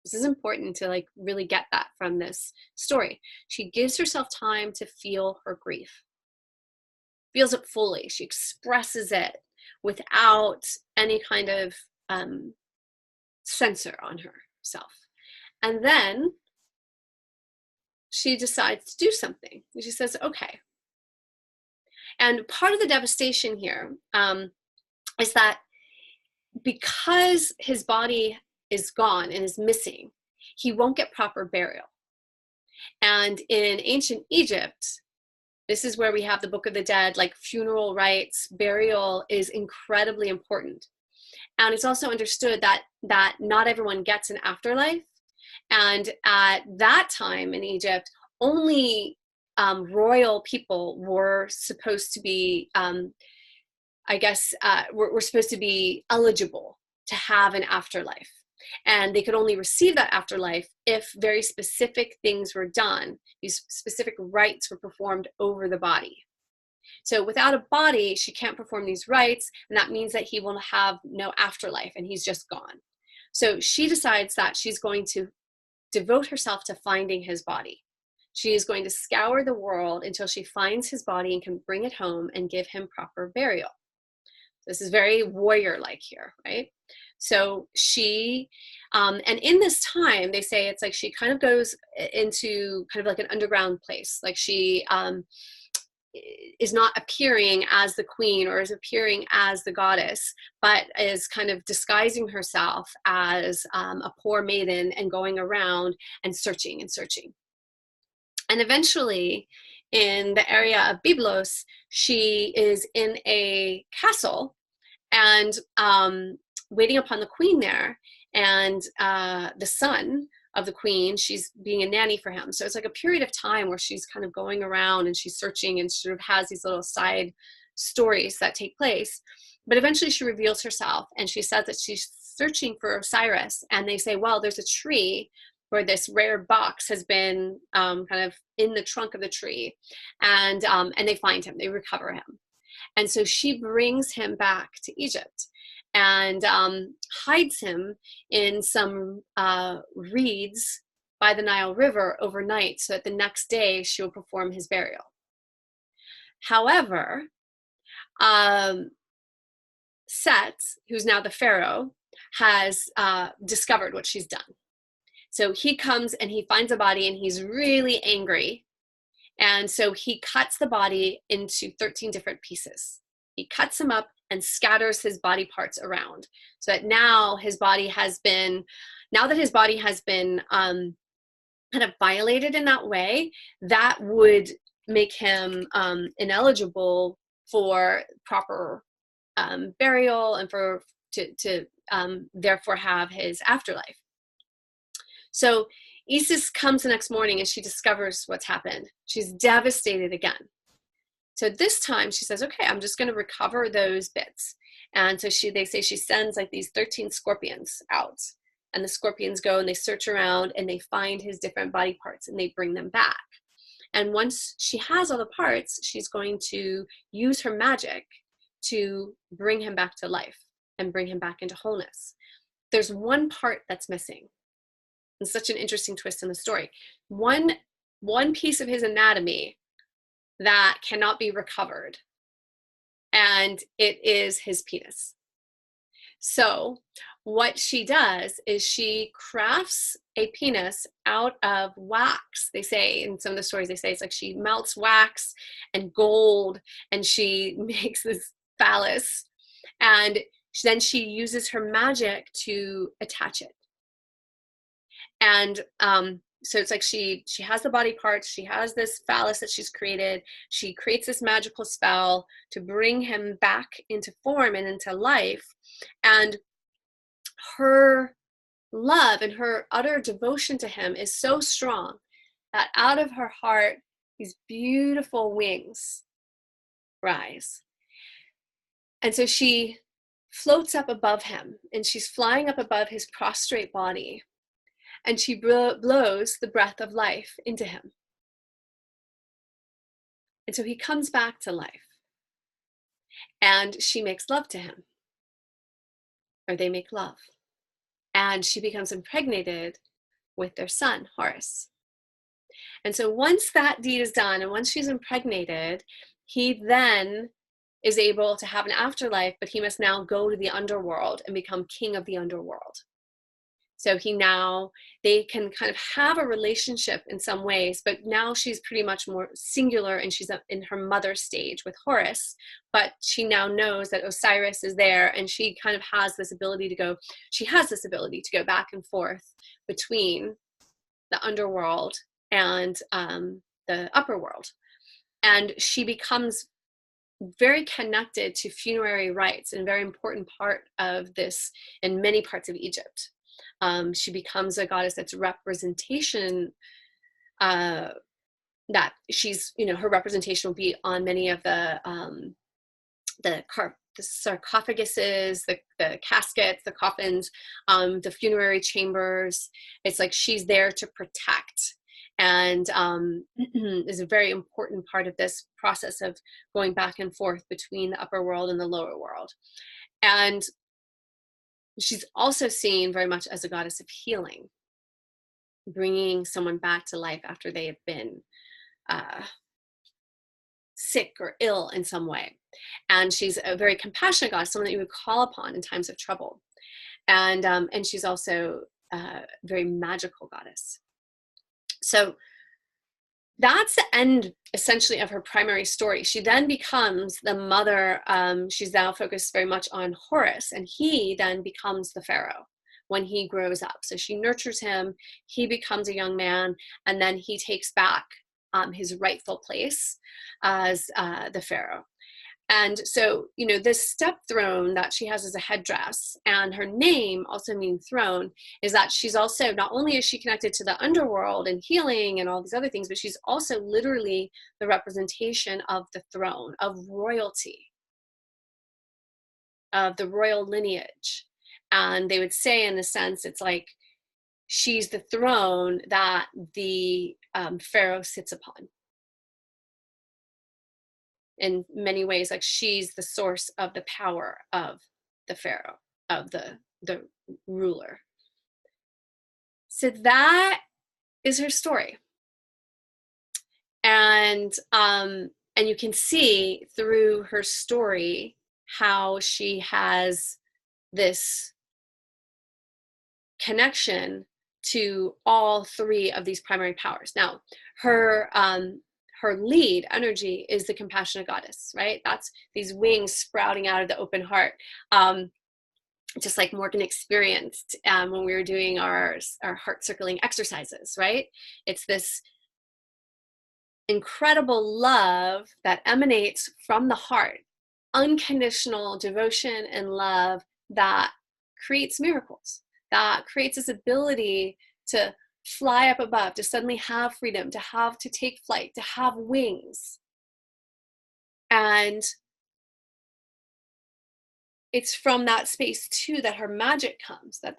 This is important to like really get that from this story. She gives herself time to feel her grief. Feels it fully. She expresses it without any kind of censor on herself. And then she decides to do something. She says, okay. And part of the devastation here is that because his body is gone and is missing, he won't get proper burial. And in ancient Egypt, this is where we have the Book of the Dead, like funeral rites, burial is incredibly important. And it's also understood that not everyone gets an afterlife. And at that time in Egypt, only royal people were supposed to be, were supposed to be eligible to have an afterlife. And they could only receive that afterlife if very specific things were done. These specific rites were performed over the body. So without a body, she can't perform these rites, and that means that he will have no afterlife, and he's just gone. So she decides that she's going to devote herself to finding his body. She is going to scour the world until she finds his body and can bring it home and give him proper burial. This is very warrior-like here, right? So she, and in this time, they say it's like she kind of goes into kind of like an underground place. Like she is not appearing as the queen or is appearing as the goddess, but is kind of disguising herself as a poor maiden and going around and searching and searching. And eventually, in the area of Byblos, she is in a castle and waiting upon the queen there, and the son of the queen, she's being a nanny for him. So it's like a period of time where she's kind of going around and she's searching and sort of has these little side stories that take place. But eventually she reveals herself and she says that she's searching for Osiris. And they say, well, there's a tree where this rare box has been kind of in the trunk of the tree. And they find him, they recover him. And so she brings him back to Egypt and hides him in some reeds by the Nile River overnight so that the next day she will perform his burial. However, Set, who's now the pharaoh, has discovered what she's done. So he comes and he finds a body and he's really angry. And so he cuts the body into 13 different pieces. He cuts him up and scatters his body parts around, so that now his body has been kind of violated in that way, that would make him ineligible for proper burial and to therefore have his afterlife. So Isis comes the next morning and she discovers what's happened. She's devastated again. So this time she says, okay, I'm just going to recover those bits. And so they say she sends like these 13 scorpions out, and the scorpions go and they search around and they find his different body parts and they bring them back. And once she has all the parts, she's going to use her magic to bring him back to life and bring him back into wholeness. There's one part that's missing. It's such an interesting twist in the story. One piece of his anatomy that cannot be recovered, and it is his penis. So what she does is she crafts a penis out of wax. They say in some of the stories, they say it's like she melts wax and gold and she makes this phallus, and then she uses her magic to attach it. And so it's like she has the body parts, she has this phallus that she's created, she creates this magical spell to bring him back into form and into life. And her love and her utter devotion to him is so strong that out of her heart, these beautiful wings rise. And so she floats up above him, and she's flying up above his prostrate body, and she blows the breath of life into him. And so he comes back to life, and she makes love to him, or they make love, and she becomes impregnated with their son, Horus. And so once that deed is done, and once she's impregnated, he then is able to have an afterlife, but he must now go to the underworld and become king of the underworld. So they can kind of have a relationship in some ways, but now she's pretty much more singular, and she's in her mother stage with Horus, but she now knows that Osiris is there, and she kind of has this ability to go back and forth between the underworld and the upper world. And she becomes very connected to funerary rites, and a very important part of this in many parts of Egypt. She becomes a goddess that's representation, that she's, her representation will be on many of the sarcophaguses, the caskets, the coffins, the funerary chambers. It's like she's there to protect, and is a very important part of this process of going back and forth between the upper world and the lower world. And she's also seen very much as a goddess of healing, bringing someone back to life after they have been sick or ill in some way. And she's a very compassionate goddess, someone that you would call upon in times of trouble. And she's also a very magical goddess. So that's the end, essentially, of her primary story. She then becomes the mother. She's now focused very much on Horus, and he then becomes the pharaoh when he grows up. So she nurtures him, he becomes a young man, and then he takes back his rightful place as the pharaoh. And so, this step throne that she has as a headdress, and her name also means throne, is that she's also, not only is she connected to the underworld and healing and all these other things, but she's also literally the representation of the throne, of royalty, of the royal lineage. And they would say, in a sense, it's like she's the throne that the pharaoh sits upon. In many ways, like she's the source of the power of the pharaoh, of the ruler. So that is her story. And you can see through her story how she has this connection to all three of these primary powers. Now, her lead energy is the compassionate goddess, right? That's these wings sprouting out of the open heart. Just like Morgan experienced when we were doing our heart circling exercises, right? It's this incredible love that emanates from the heart, unconditional devotion and love that creates miracles, that creates this ability to fly up above, to suddenly have freedom, to take flight, to have wings. And it's from that space too that her magic comes, that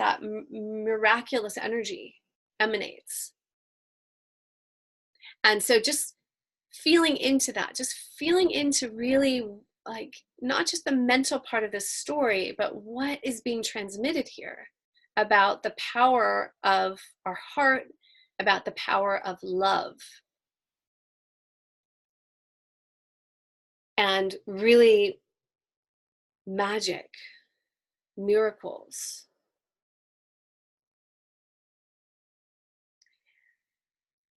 miraculous energy emanates. And so just feeling into that, just feeling into really, like, not just the mental part of this story, but what is being transmitted here about the power of our heart, about the power of love. And really magic, miracles.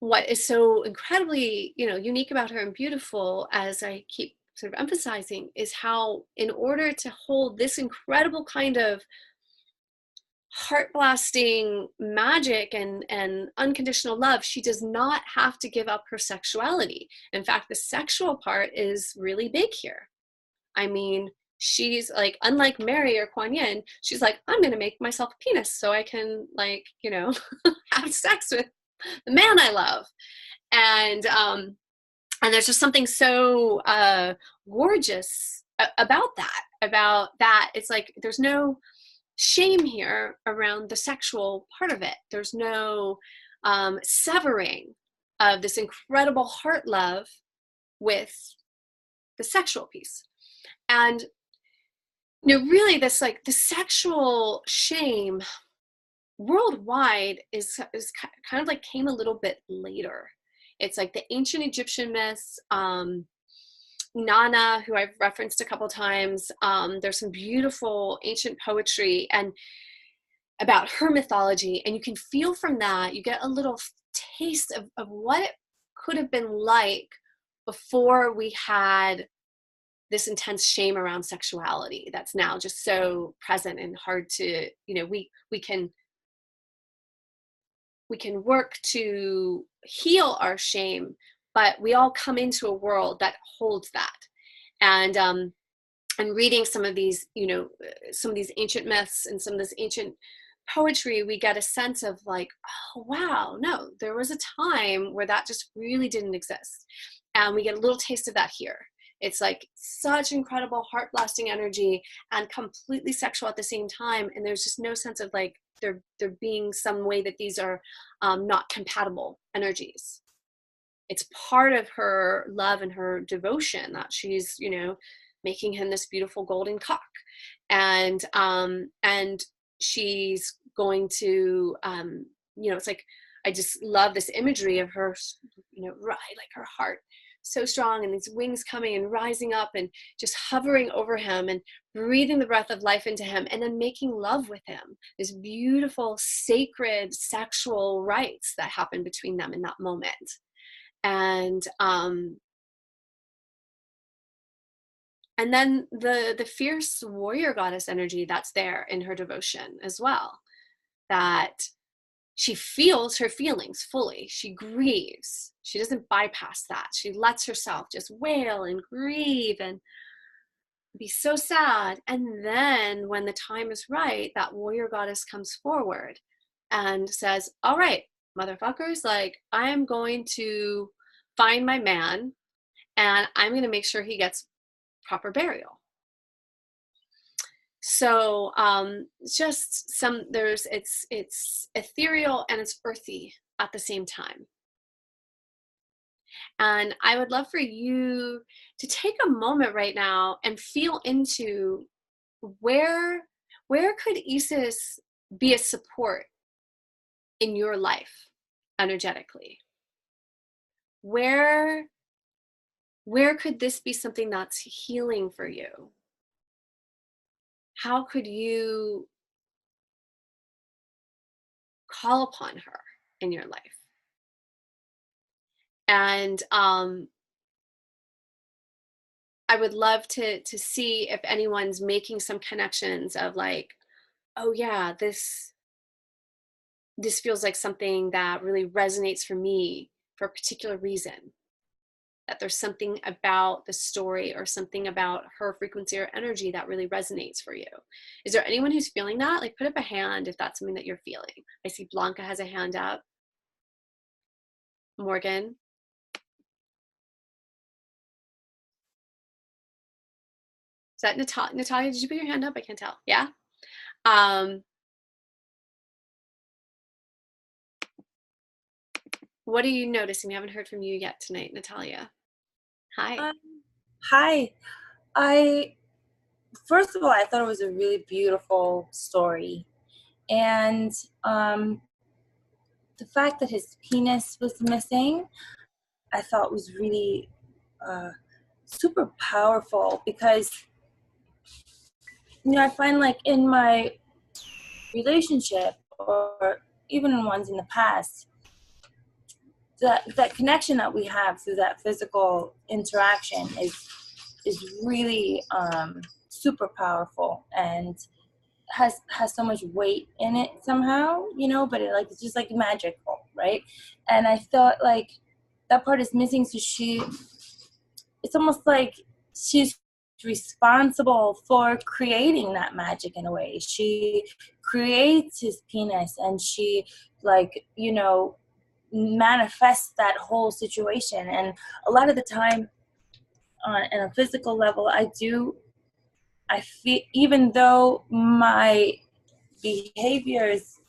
What is so incredibly, unique about her and beautiful, as I keep sort of emphasizing, is how, in order to hold this incredible kind of heart-blasting magic and unconditional love, she does not have to give up her sexuality. In fact, the sexual part is really big here. I mean, she's like, unlike Mary or Kuan Yin, she's like, I'm going to make myself a penis so I can, like, you know, have sex with the man I love. And there's just something so gorgeous about that. It's like, there's no shame here around the sexual part of it. There's no severing of this incredible heart love with the sexual piece. And, you know, really this, like, the sexual shame worldwide is kind of like came a little bit later. It's like the ancient Egyptian myths, Nana, who I've referenced a couple times. There's some beautiful ancient poetry and about her mythology, and you can feel from that, you get a little taste of what it could have been like before we had this intense shame around sexuality that's now just so present and hard to, you know, we can work to heal our shame, but we all come into a world that holds that. And reading some of these, you know, some of these ancient myths and some of this ancient poetry, we get a sense of like, oh, wow, no, there was a time where that just really didn't exist. And we get a little taste of that here. It's like such incredible heart blasting energy and completely sexual at the same time. And there's just no sense of like there being some way that these are not compatible energies. It's part of her love and her devotion that she's, you know, making him this beautiful golden cock. And she's going to, you know, it's like, I just love this imagery of her, you know, right, like her heart so strong and these wings coming and rising up and just hovering over him and breathing the breath of life into him and then making love with him. This beautiful, sacred, sexual rites that happen between them in that moment. And then the fierce warrior goddess energy that's there in her devotion as well, that she feels her feelings fully. She grieves. She doesn't bypass that. She lets herself just wail and grieve and be so sad. And then when the time is right, that warrior goddess comes forward and says, all right, motherfuckers, like, I am going to find my man and I'm going to make sure he gets proper burial. So just it's ethereal and it's earthy at the same time. And I would love for you to take a moment right now and feel into where could Isis be a support in your life energetically? Where could this be something that's healing for you? How could you call upon her in your life? And I would love to see if anyone's making some connections of like, oh yeah, this feels like something that really resonates for me for a particular reason. That there's something about the story or something about her frequency or energy that really resonates for you. Is there anyone who's feeling that? Like, put up a hand if that's something that you're feeling. I see Blanca has a hand up. Morgan. Is that Natalia? Did you put your hand up? I can't tell. Yeah. What are you noticing? We haven't heard from you yet tonight, Natalia. Hi. Hi. First of all, I thought it was a really beautiful story. And the fact that his penis was missing, I thought was really super powerful because, you know, I find like in my relationship or even in ones in the past, that connection that we have through that physical interaction is really super powerful and has so much weight in it somehow, you know, but it's just like magical, right? And I thought like that part is missing, so it's almost like she's responsible for creating that magic in a way. She creates his penis, and she, like, you know, manifests that whole situation. And a lot of the time, on a physical level, I feel, even though my behavior is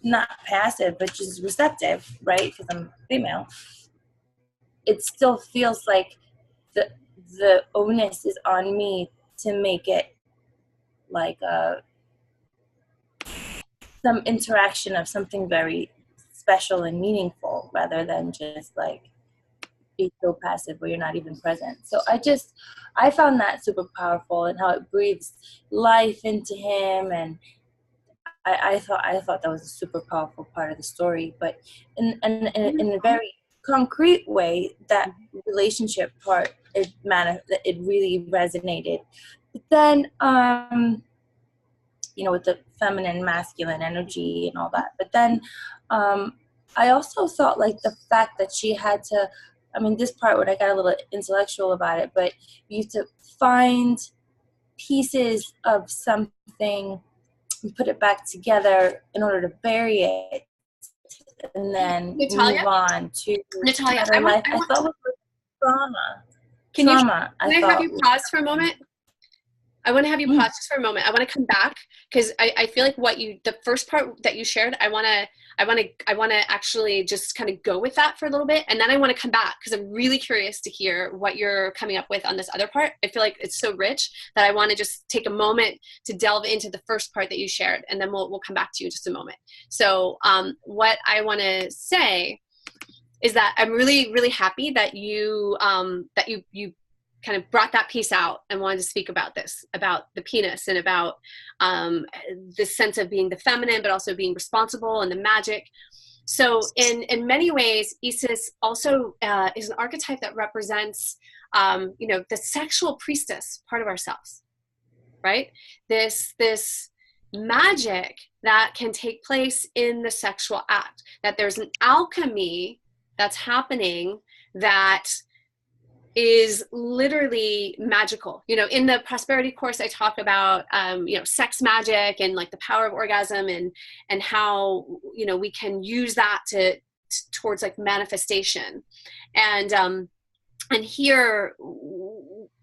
not passive but just receptive, right, because I'm female, it still feels like the onus is on me to make it like some interaction of something very special and meaningful, rather than just like be so passive where you're not even present. So I found that super powerful, and how it breathes life into him. And I thought that was a super powerful part of the story. But in a very concrete way, that relationship part, it really resonated. But then you know, with the feminine masculine energy and all that. But then I also thought, like, the fact that she had to, I mean, this part where I got a little intellectual about it, but you have to find pieces of something and put it back together in order to bury it, and then Natalia? move on to Natalia, better life. I thought it was trauma. Can I I have you pause for a moment? I want to have you pause just for a moment. I want to come back, because I feel like the first part that you shared, I want to actually just kind of go with that for a little bit. And then I want to come back, because I'm really curious to hear what you're coming up with on this other part. I feel like it's so rich that I want to just take a moment to delve into the first part that you shared, and then we'll come back to you in just a moment. So what I want to say is that I'm really, really happy that you kind of brought that piece out and wanted to speak about this, about the penis, and about this sense of being the feminine, but also being responsible, and the magic. So in many ways, Isis also is an archetype that represents, you know, the sexual priestess part of ourselves, right? This magic that can take place in the sexual act, that there's an alchemy that's happening that is literally magical. You know, in the prosperity course, I talk about, you know, sex magic, and like the power of orgasm, and how, you know, we can use that towards like manifestation. And here,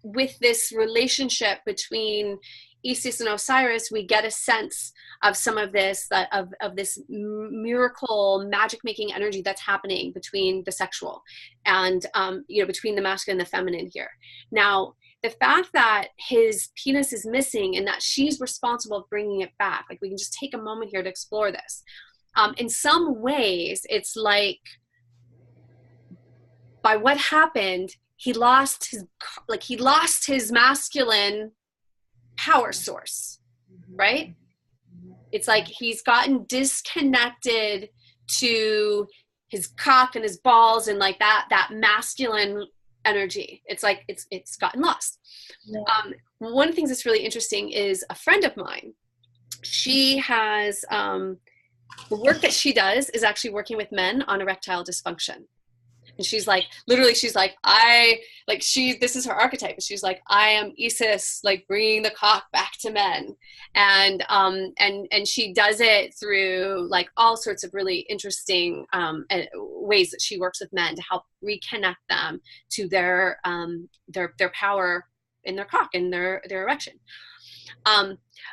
with this relationship between Isis and Osiris, we get a sense of some of this, of this miracle magic making energy that's happening between the sexual and, you know, between the masculine and the feminine here. Now, the fact that his penis is missing and that she's responsible for bringing it back, like, we can just take a moment here to explore this. In some ways, it's like, by what happened, he lost his masculine power source, right? It's like he's gotten disconnected to his cock and his balls, and like that masculine energy. It's like it's gotten lost. Yeah. One of the things that's really interesting is a friend of mine. She has the work that she does is actually working with men on erectile dysfunction. And she's like, literally, she's like, this is her archetype. She's like, I am Isis, like bringing the cock back to men. And she does it through like all sorts of really interesting ways that she works with men to help reconnect them to their power in their cock and their erection.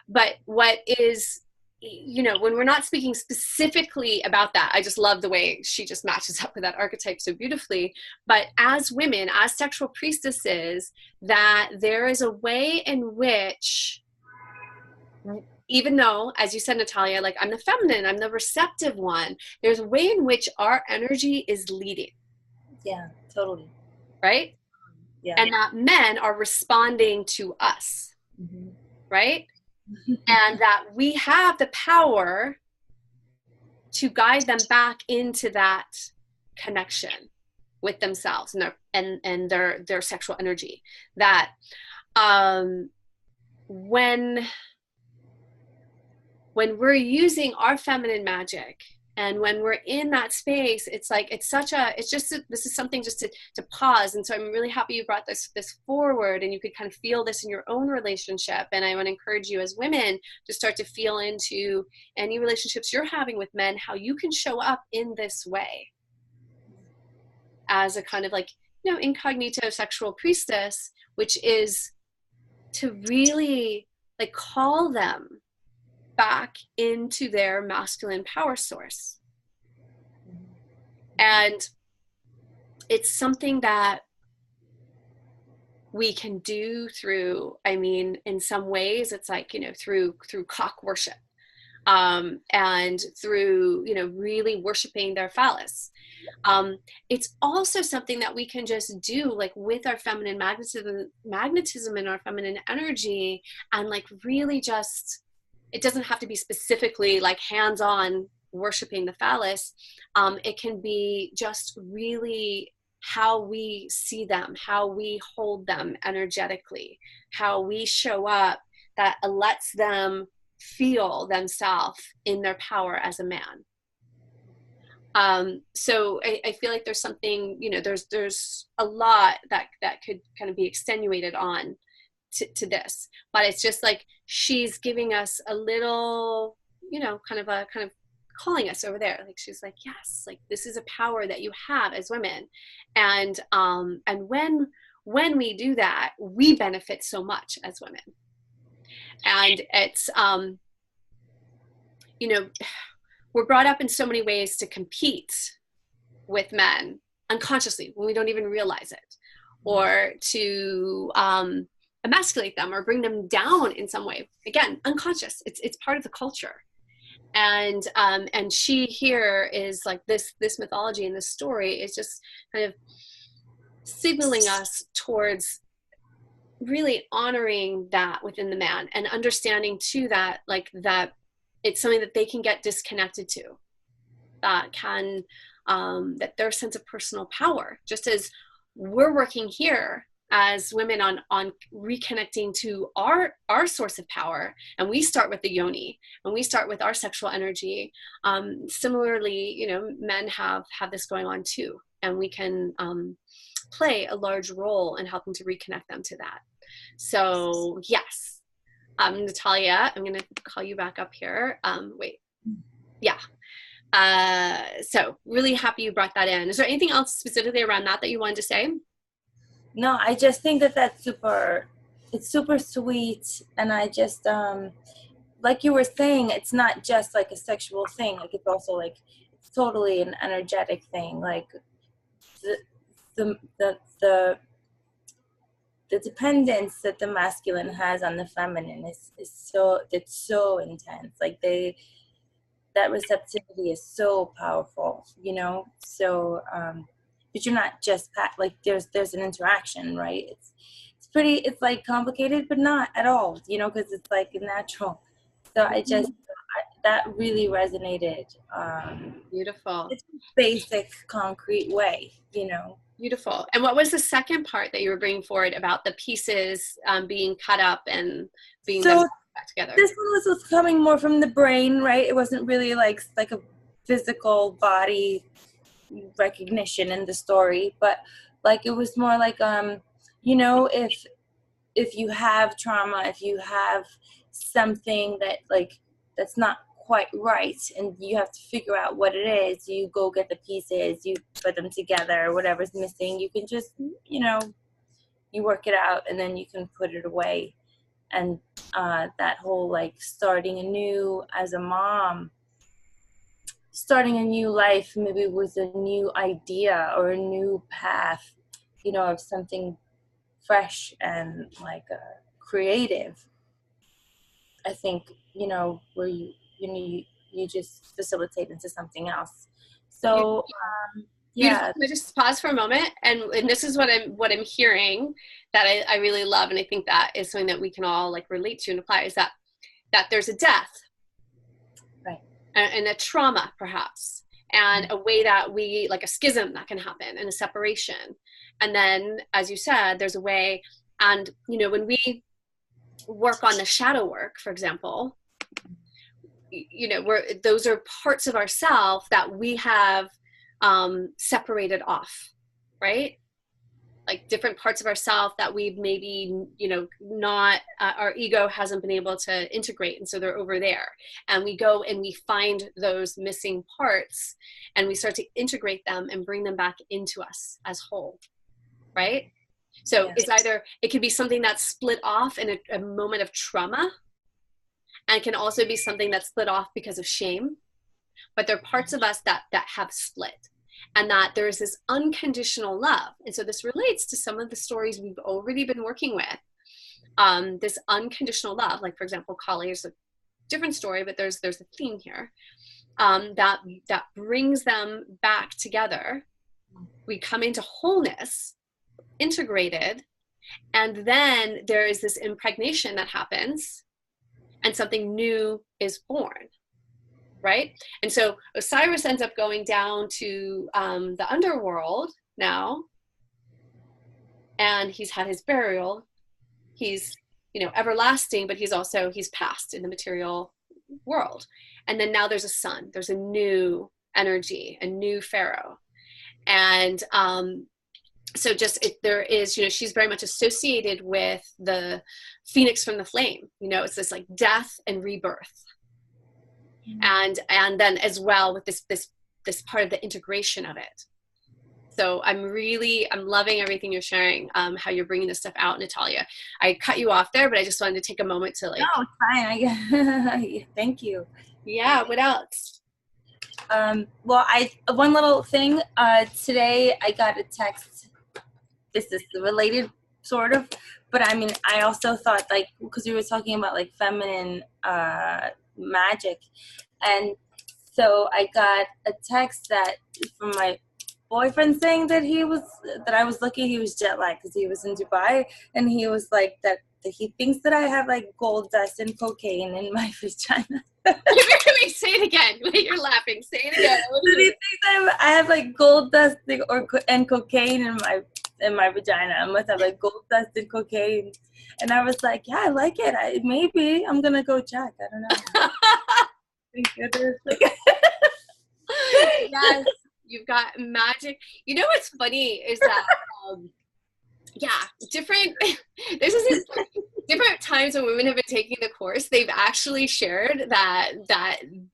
But what is, you know, when we're not speaking specifically about that, I just love the way she just matches up with that archetype so beautifully. But as women, as sexual priestesses, that there is a way in which, even though, as you said, Natalia, like, I'm the feminine, I'm the receptive one, there's a way in which our energy is leading. Yeah, totally. Right? Yeah. And that men are responding to us. Mm-hmm. Right? And that we have the power to guide them back into that connection with themselves and their sexual energy. That when we're using our feminine magic And when we're in that space, it's like, this is something just to pause. And so I'm really happy you brought this forward, and you could kind of feel this in your own relationship. And I want to encourage you as women to start to feel into any relationships you're having with men, how you can show up in this way as a kind of like, incognito sexual priestess, which is to really like call them back into their masculine power source. And it's something that we can do through, in some ways it's like, through cock worship, and through, really worshiping their phallus. It's also something that we can just do like with our feminine magnetism and our feminine energy, and like really just, it doesn't have to be specifically like hands-on worshiping the phallus. It can be just really how we see them, how we hold them energetically, how we show up that lets them feel themselves in their power as a man. So I feel like there's something, there's a lot that could kind of be extenuated on to this, but it's just like she's giving us a little, kind of calling us over there. Like she's like, yes, like this is a power that you have as women, and when we do that, we benefit so much as women. And it's we're brought up in so many ways to compete with men unconsciously when we don't even realize it, or to emasculate them or bring them down in some way. Again, unconscious. It's part of the culture. And she here is like this mythology and this story is just kind of signaling us towards really honoring that within the man, and understanding too that like that it's something that they can get disconnected to, that can that their sense of personal power, just as we're working here as women on reconnecting to our source of power, and we start with the yoni, and we start with our sexual energy. Similarly, men have this going on too, and we can play a large role in helping to reconnect them to that. So yes, Natalia, I'm going to call you back up here. Yeah. So really happy you brought that in. Is there anything else specifically around that you wanted to say? No, I just think that's it's super sweet. And I just, like you were saying, it's not just like a sexual thing. Like it's also like, it's totally an energetic thing. Like the dependence that the masculine has on the feminine is so intense. Like that receptivity is so powerful, so, but you're not just like there's an interaction, right? It's like complicated, but not at all, because it's like natural. So that really resonated. Beautiful. It's a basic, concrete way, Beautiful. And what was the second part that you were bringing forward about the pieces being cut up and being done back together? This one was coming more from the brain, right? It wasn't really like a physical body recognition in the story, but like it was more like if you have trauma, if you have something that like that's not quite right, and you have to figure out what it is, you go get the pieces, you put them together, whatever's missing, you can just you work it out, and then you can put it away. And that whole like starting anew as a mom, starting a new life, maybe with a new idea or a new path, of something fresh and like creative. I think, where you just facilitate into something else. So yeah. Can I just pause for a moment? And this is what I'm hearing that I really love, and I think that is something that we can all like relate to and apply, is that there's a death, right, and a trauma perhaps, and a way that we like a schism that can happen, and a separation. And then, as you said, there's a way, and when we work on the shadow work, for example, you know, those are parts of ourself that we have separated off, right? Like different parts of ourself that we've maybe, you know, not, our ego hasn't been able to integrate. And so they're over there. And we go and we find those missing parts and we start to integrate them and bring them back into us as whole, right? So Yes. it's either, it could be something that's split off in a moment of trauma, and it can also be something that's split off because of shame. But there are parts of us that have split. And that there is this unconditional love. And so this relates to some of the stories we've already been working with. This unconditional love, like for example, Kali is a different story, but there's a theme here that brings them back together. We come into wholeness, integrated, and then there is this impregnation that happens, and something new is born. Right? And so Osiris ends up going down to the underworld now, and he's had his burial. He's, you know, everlasting, but he's passed in the material world. And then now there's a sun, there's a new energy, a new pharaoh. And so there is, you know, she's very much associated with the phoenix from the flame. You know, it's this like death and rebirth. And then as well with this part of the integration of it. So I'm loving everything you're sharing, how you're bringing this stuff out, Natalia. I cut you off there, but I just wanted to take a moment to like. No, it's fine. Thank you. Yeah. What else? Well, one little thing. Today I got a text. This is related, sort of, but I mean, I also thought like because we were talking about like feminine magic, and so I got a text from my boyfriend saying that I was lucky he was jet lagged because he was in Dubai, and he was like that he thinks that I have like gold dust and cocaine in my vagina. Say it again. Wait, you're laughing. Say it again. Did he think that I have like gold dust and cocaine in my vagina? I must have like gold dust and cocaine. And I was like, yeah, I like it. Maybe I'm gonna go check. I don't know. Yes, you've got magic. You know what's funny is that different times when women have been taking the course, they've actually shared that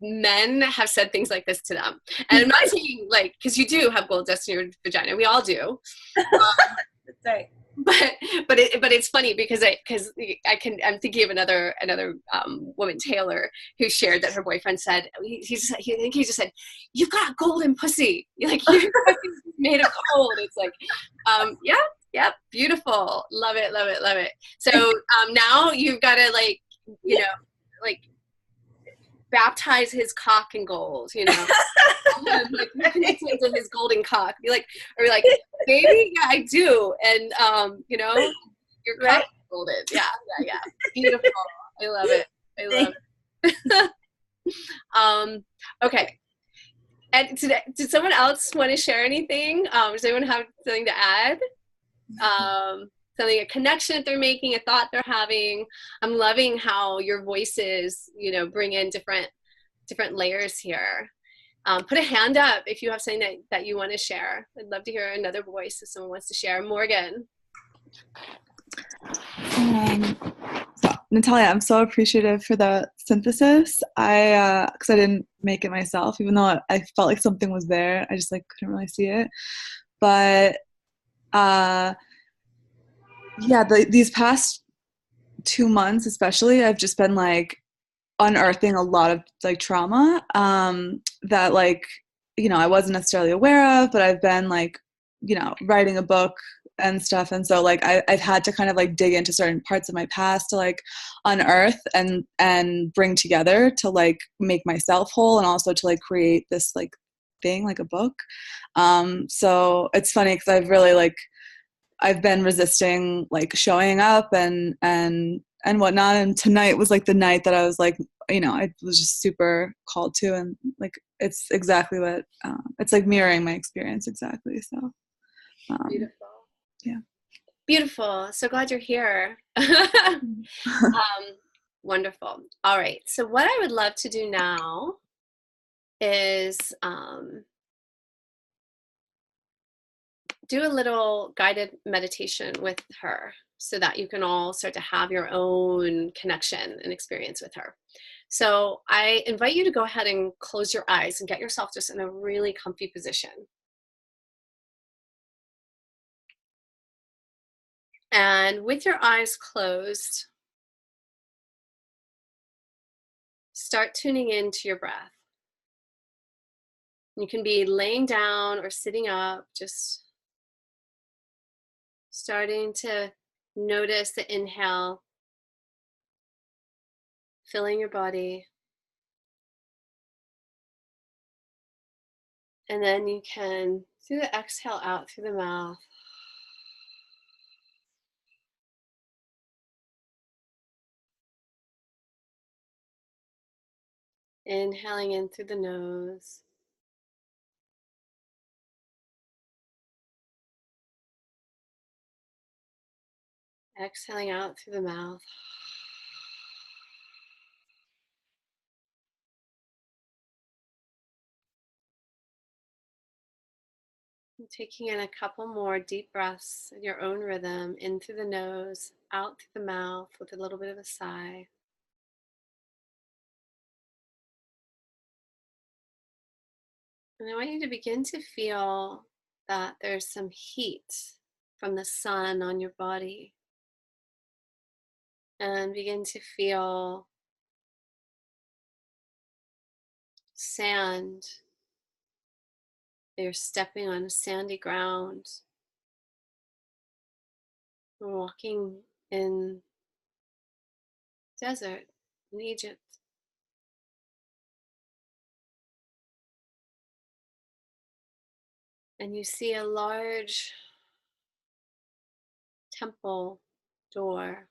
men have said things like this to them. And I'm not saying like, because you do have gold dust in your vagina, we all do. That's right. But it's funny because I'm thinking of another woman, Taylor, who shared that her boyfriend said he just said, "You've got golden pussy, like you're made of gold." It's like, yeah, beautiful, love it. So now you've got to like, you know, like baptize his cock in gold, you know. Like connect him to his golden cock. Be like, baby, yeah, I do. And you know, your cock is golden. Yeah. Beautiful. I love it. Okay. And today, did someone else want to share anything? Does anyone have something to add? Something, a connection that they're making, a thought they're having. I'm loving how your voices, you know, bring in different layers here. Put a hand up if you have something that you want to share. I'd love to hear another voice if someone wants to share. Morgan. Natalia, I'm so appreciative for the synthesis. Because I didn't make it myself, even though I felt like something was there. I just like couldn't really see it. But these past 2 months especially, I've just been like unearthing a lot of like trauma that like, you know, I wasn't necessarily aware of, but I've been like, you know, writing a book and stuff. And so like I've had to kind of like dig into certain parts of my past to like unearth and bring together to like make myself whole, and also to like create this like thing, like a book. So it's funny because I've been resisting like showing up and whatnot. And tonight was like the night that I was like, you know, I was just super called to, and like, it's exactly what, it's like mirroring my experience exactly. So, Beautiful. Yeah. Beautiful. So glad you're here. Wonderful. All right. So what I would love to do now is do a little guided meditation with her so that you can all start to have your own connection and experience with her. So I invite you to go ahead and close your eyes and get yourself just in a really comfy position. And with your eyes closed, start tuning into your breath. You can be laying down or sitting up, just starting to notice the inhale, filling your body. And then you can do the exhale out through the mouth. Inhaling in through the nose. Exhaling out through the mouth. And taking in a couple more deep breaths in your own rhythm, in through the nose, out through the mouth with a little bit of a sigh. And I want you to begin to feel that there's some heat from the sun on your body. And begin to feel sand. You're stepping on sandy ground. We're walking in desert in Egypt. And you see a large temple door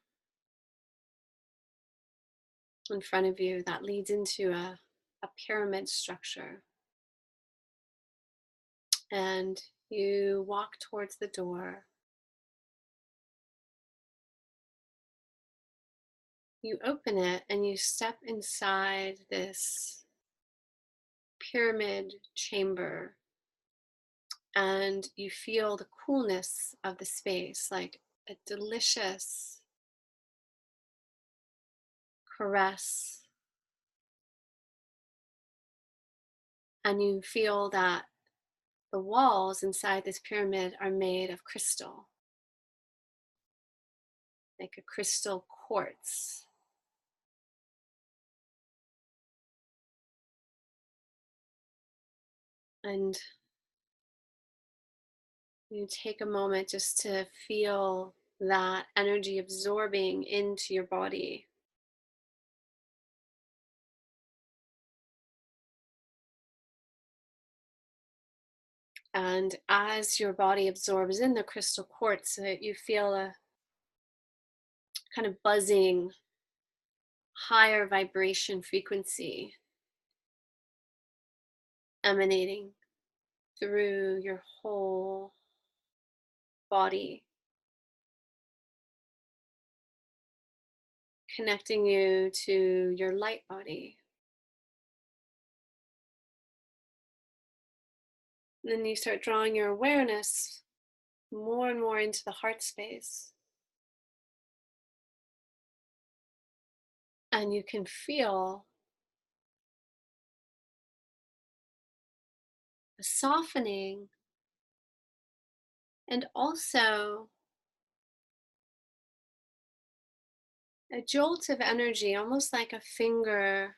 in front of you that leads into a pyramid structure. And you walk towards the door. You open it and you step inside this pyramid chamber, and you feel the coolness of the space, like a delicious caress. And you feel that the walls inside this pyramid are made of crystal, like a crystal quartz. And you take a moment just to feel that energy absorbing into your body. And as your body absorbs in the crystal quartz, you feel a kind of buzzing, higher vibration frequency emanating through your whole body, connecting you to your light body. And then you start drawing your awareness more and more into the heart space. And you can feel a softening and also a jolt of energy, almost like a finger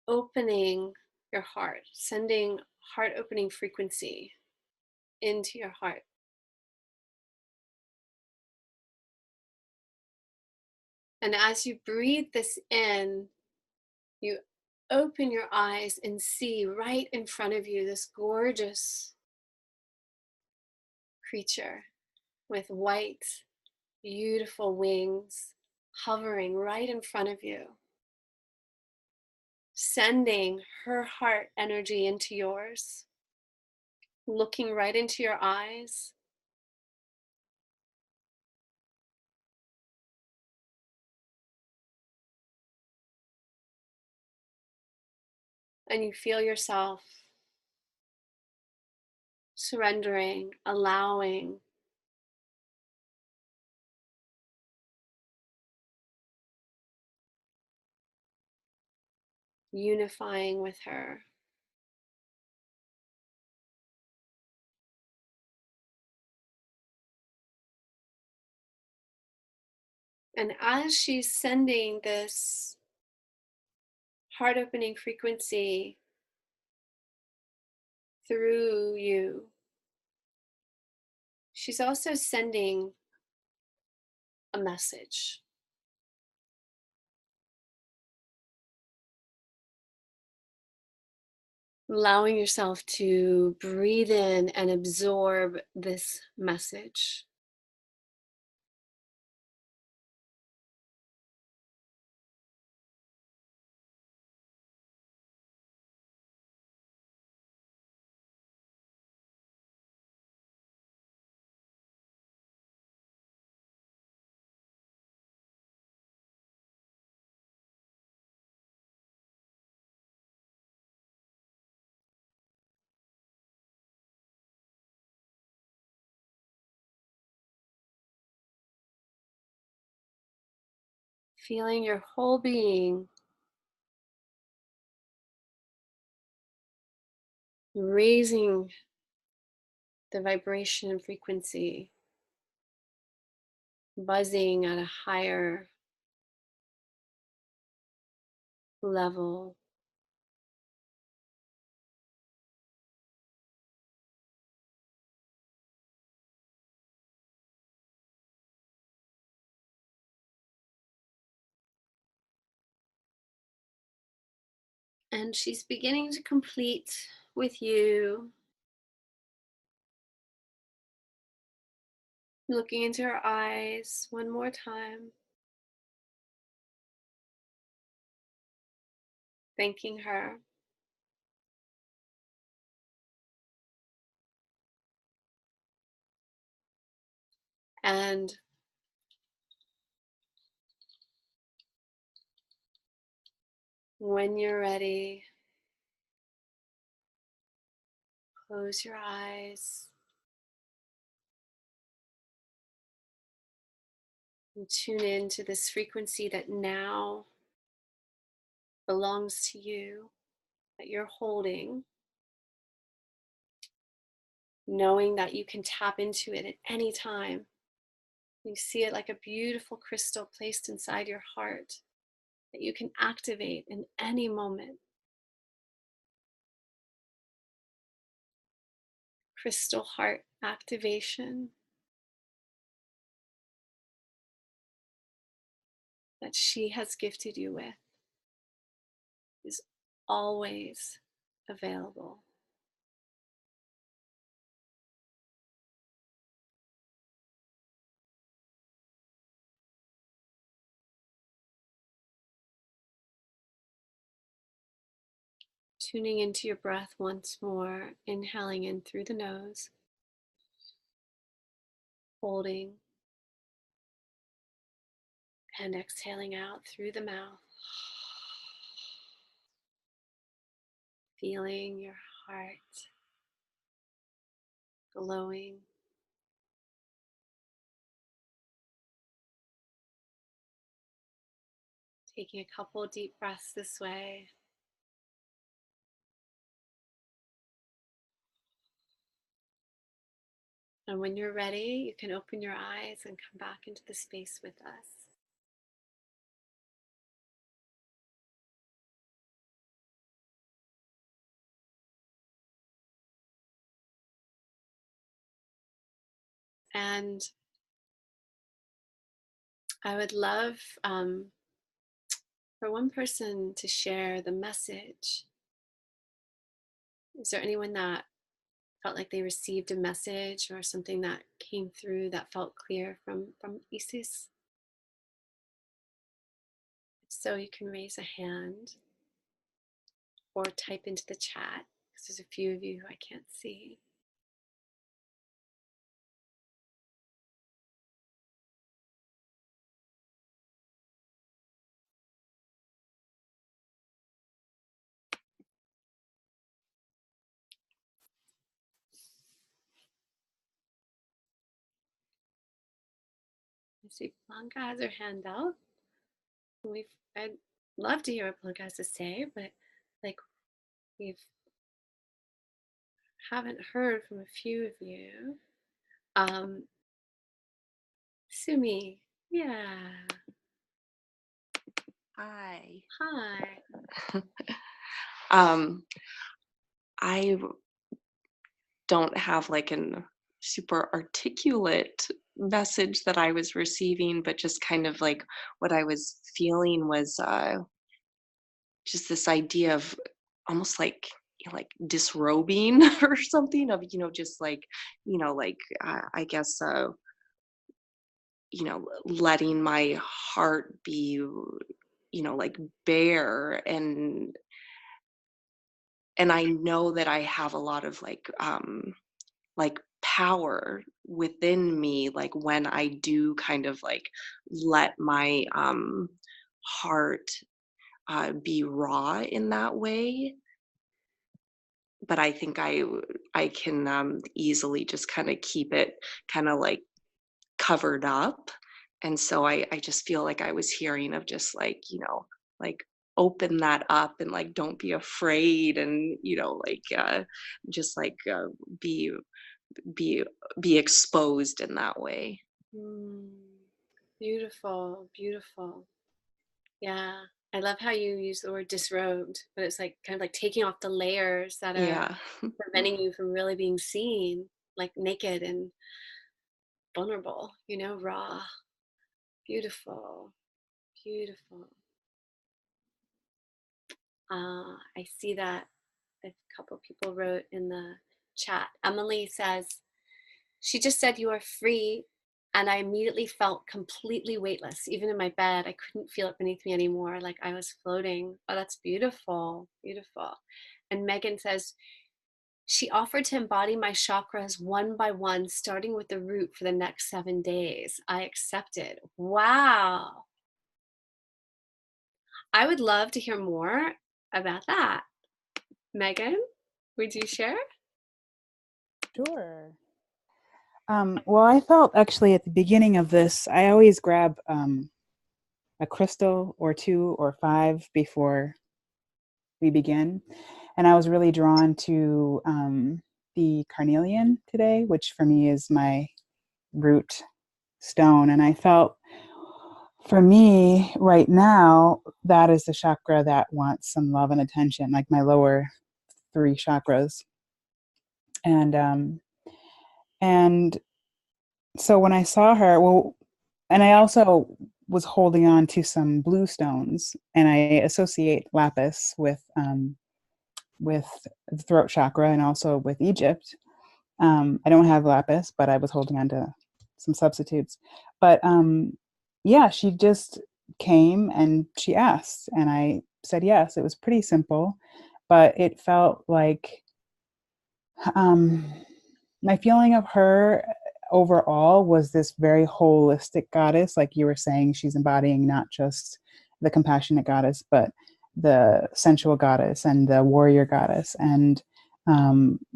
opening your heart, sending heart opening frequency into your heart. And as you breathe this in, you open your eyes and see right in front of you this gorgeous creature with white, beautiful wings hovering right in front of you, sending her heart energy into yours, looking right into your eyes. And you feel yourself surrendering, allowing, unifying with her. And as she's sending this heart opening frequency through you, she's also sending a message. Allowing yourself to breathe in and absorb this message. Feeling your whole being raising the vibration and frequency, buzzing at a higher level. And she's beginning to complete with you. Looking into her eyes one more time. Thanking her. And when you're ready, close your eyes and tune into this frequency that now belongs to you, that you're holding, knowing that you can tap into it at any time. You see it like a beautiful crystal placed inside your heart that you can activate in any moment. Crystal heart activation that she has gifted you with is always available. Tuning into your breath once more, inhaling in through the nose, holding, and exhaling out through the mouth. Feeling your heart glowing. Taking a couple deep breaths this way. And when you're ready, you can open your eyes and come back into the space with us. And I would love for one person to share the message. Is there anyone that felt like they received a message or something that came through that felt clear from Isis? If so, you can raise a hand or type into the chat because there's a few of you who I can't see. I see Blanca has her hand out. I'd love to hear what Blanca has to say, but like we've haven't heard from a few of you. Sumi, yeah. Hi. Hi. I don't have like an super articulate message that I was receiving, but just kind of like what I was feeling was just this idea of almost like disrobing or something of just like like I guess letting my heart be like bare, and I know that I have a lot of like power within me, like when I do kind of like let my heart be raw in that way. But I think I can easily just kind of keep it kind of like covered up. And so I just feel like I was hearing of just like like open that up and like don't be afraid, and like just like be be be exposed in that way. Mm, beautiful, beautiful. Yeah. I love how you use the word disrobed, but it's like kind of like taking off the layers that are Yeah. preventing you from really being seen, like naked and vulnerable, raw. Beautiful, beautiful. I see that a couple people wrote in the chat. Emily says, she just said you are free, and I immediately felt completely weightless. Even in my bed, I couldn't feel it beneath me anymore, like I was floating. Oh, that's beautiful, beautiful. And Megan says, she offered to embody my chakras one by one, starting with the root for the next 7 days. I accepted. Wow. I would love to hear more about that. Megan, would you share? Sure. Well, I felt actually at the beginning of this, I always grab a crystal or 2 or 5 before we begin. And I was really drawn to the carnelian today, which for me is my root stone. And I felt for me right now, that is the chakra that wants some love and attention, like my lower 3 chakras. And so when I saw her, and I also was holding on to some blue stones, and I associate lapis with the throat chakra and also with Egypt. I don't have lapis, but I was holding on to some substitutes. But yeah, she just came and she asked, and I said yes. It was pretty simple, but it felt like my feeling of her overall was this very holistic goddess. Like you were saying, she's embodying not just the compassionate goddess, but the sensual goddess and the warrior goddess. And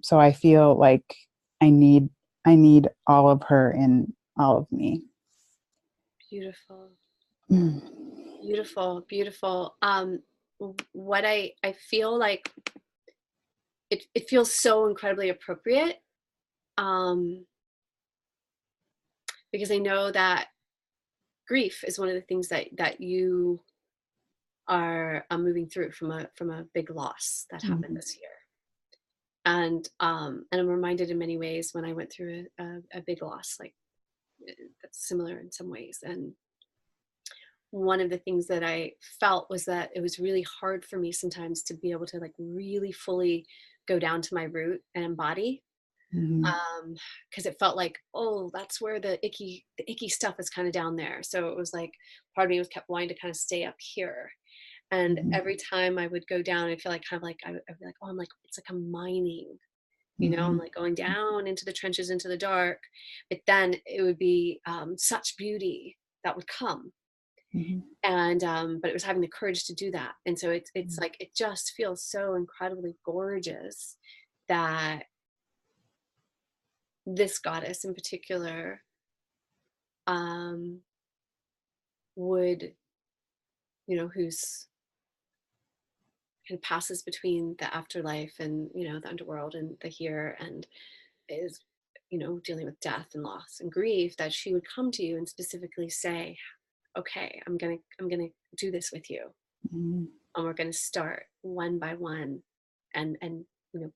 so I feel like I need all of her in all of me. Beautiful. Beautiful, beautiful. What I feel like it feels so incredibly appropriate, because I know that grief is one of the things that you are moving through from a big loss that happened this year. And I'm reminded in many ways when I went through a big loss, like that's similar in some ways. And one of the things that I felt was that it was really hard for me sometimes to be able to like really fully go down to my root and embody, because it felt like, oh, that's where the icky stuff is kind of down there. So it was like part of me was kept wanting to kind of stay up here. And every time I would go down, I feel like kind of like I'd be like, oh, I'm like, it's like I'm mining, I'm like going down into the trenches, into the dark. But then it would be such beauty that would come. And but it was having the courage to do that. And so it's like it just feels so incredibly gorgeous that this goddess in particular would, you know, who's kind of passes between the afterlife and, you know, the underworld and the here, and is, you know, dealing with death and loss and grief, that she would come to you and specifically say, okay, I'm gonna do this with you. Mm. And we're gonna start one by one and you know,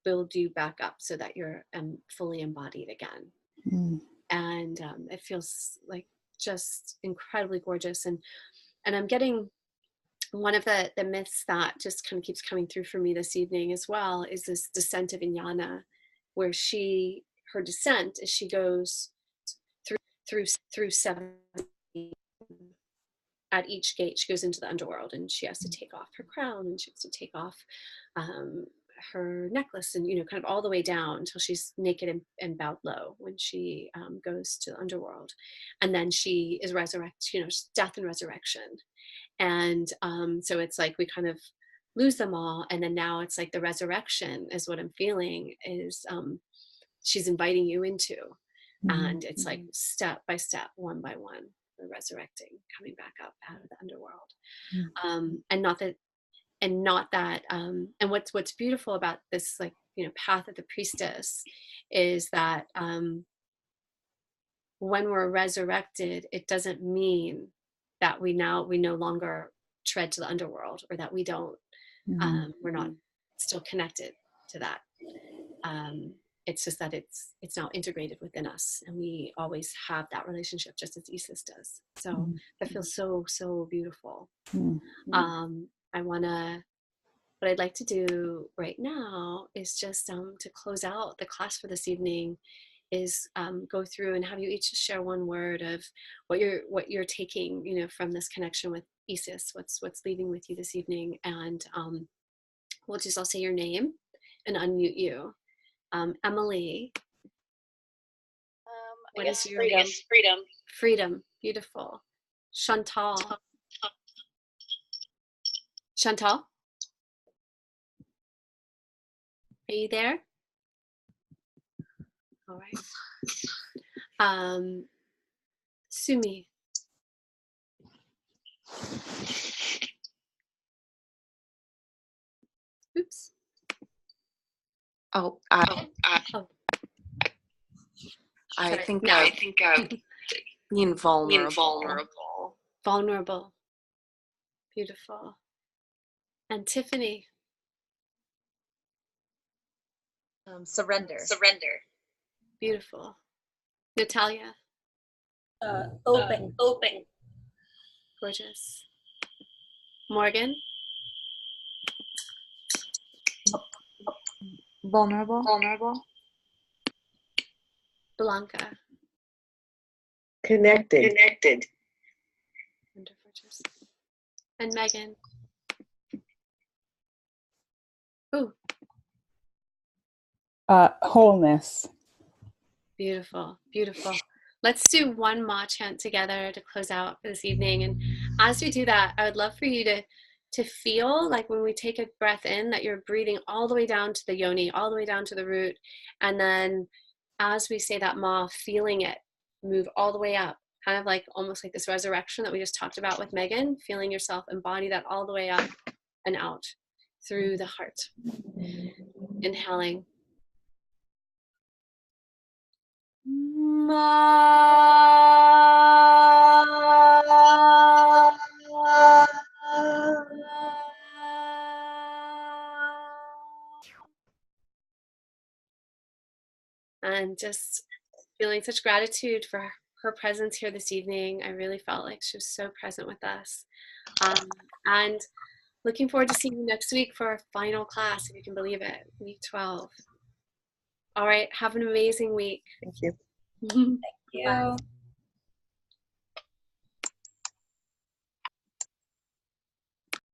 build you back up so that you're fully embodied again. Mm. And it feels like just incredibly gorgeous. And I'm getting one of the myths that just kind of keeps coming through for me this evening as well is this descent of Inyana, where her descent is she goes through 7. At each gate, she goes into the underworld, and she has to take off her crown, and she has to take off her necklace, and, you know, kind of all the way down until she's naked and bowed low when she goes to the underworld. And then she is resurrected, you know, death and resurrection. And so it's like we kind of lose them all, and then now it's like the resurrection is what I'm feeling is she's inviting you into. And it's like step by step, one by one, the resurrecting, coming back up out of the underworld. And what's beautiful about this, like, you know, path of the priestess is that when we're resurrected, it doesn't mean that we no longer tread to the underworld, or that we don't we're not still connected to that. It's just that it's now integrated within us, and we always have that relationship, just as Isis does. So that feels so beautiful. What I'd like to do right now is just to close out the class for this evening is go through and have you each share one word of what you're taking, you know, from this connection with Isis, what's leaving with you this evening. And I'll say your name and unmute you. Emily, what is your freedom? Freedom, beautiful. Chantal, are you there? All right. Sumi. Oops. I think being vulnerable. Beautiful. And Tiffany. Surrender. Beautiful. Natalia. Open. Gorgeous. Morgan. Vulnerable. Blanca. Connected. Wonderful. And Megan. Ooh. Wholeness. Beautiful. Let's do one Ma chant together to close out for this evening. And as we do that, I would love for you to feel like when we take a breath in that you're breathing all the way down to the yoni, all the way down to the root. And then as we say that Ma, feeling it move all the way up, kind of like almost like this resurrection that we just talked about with Megan, feeling yourself embody that all the way up and out through the heart. Inhaling. And just feeling such gratitude for her presence here this evening. I really felt like she was so present with us. And looking forward to seeing you next week for our final class, if you can believe it, week 12. All right, have an amazing week. Thank you. Thank you. Bye.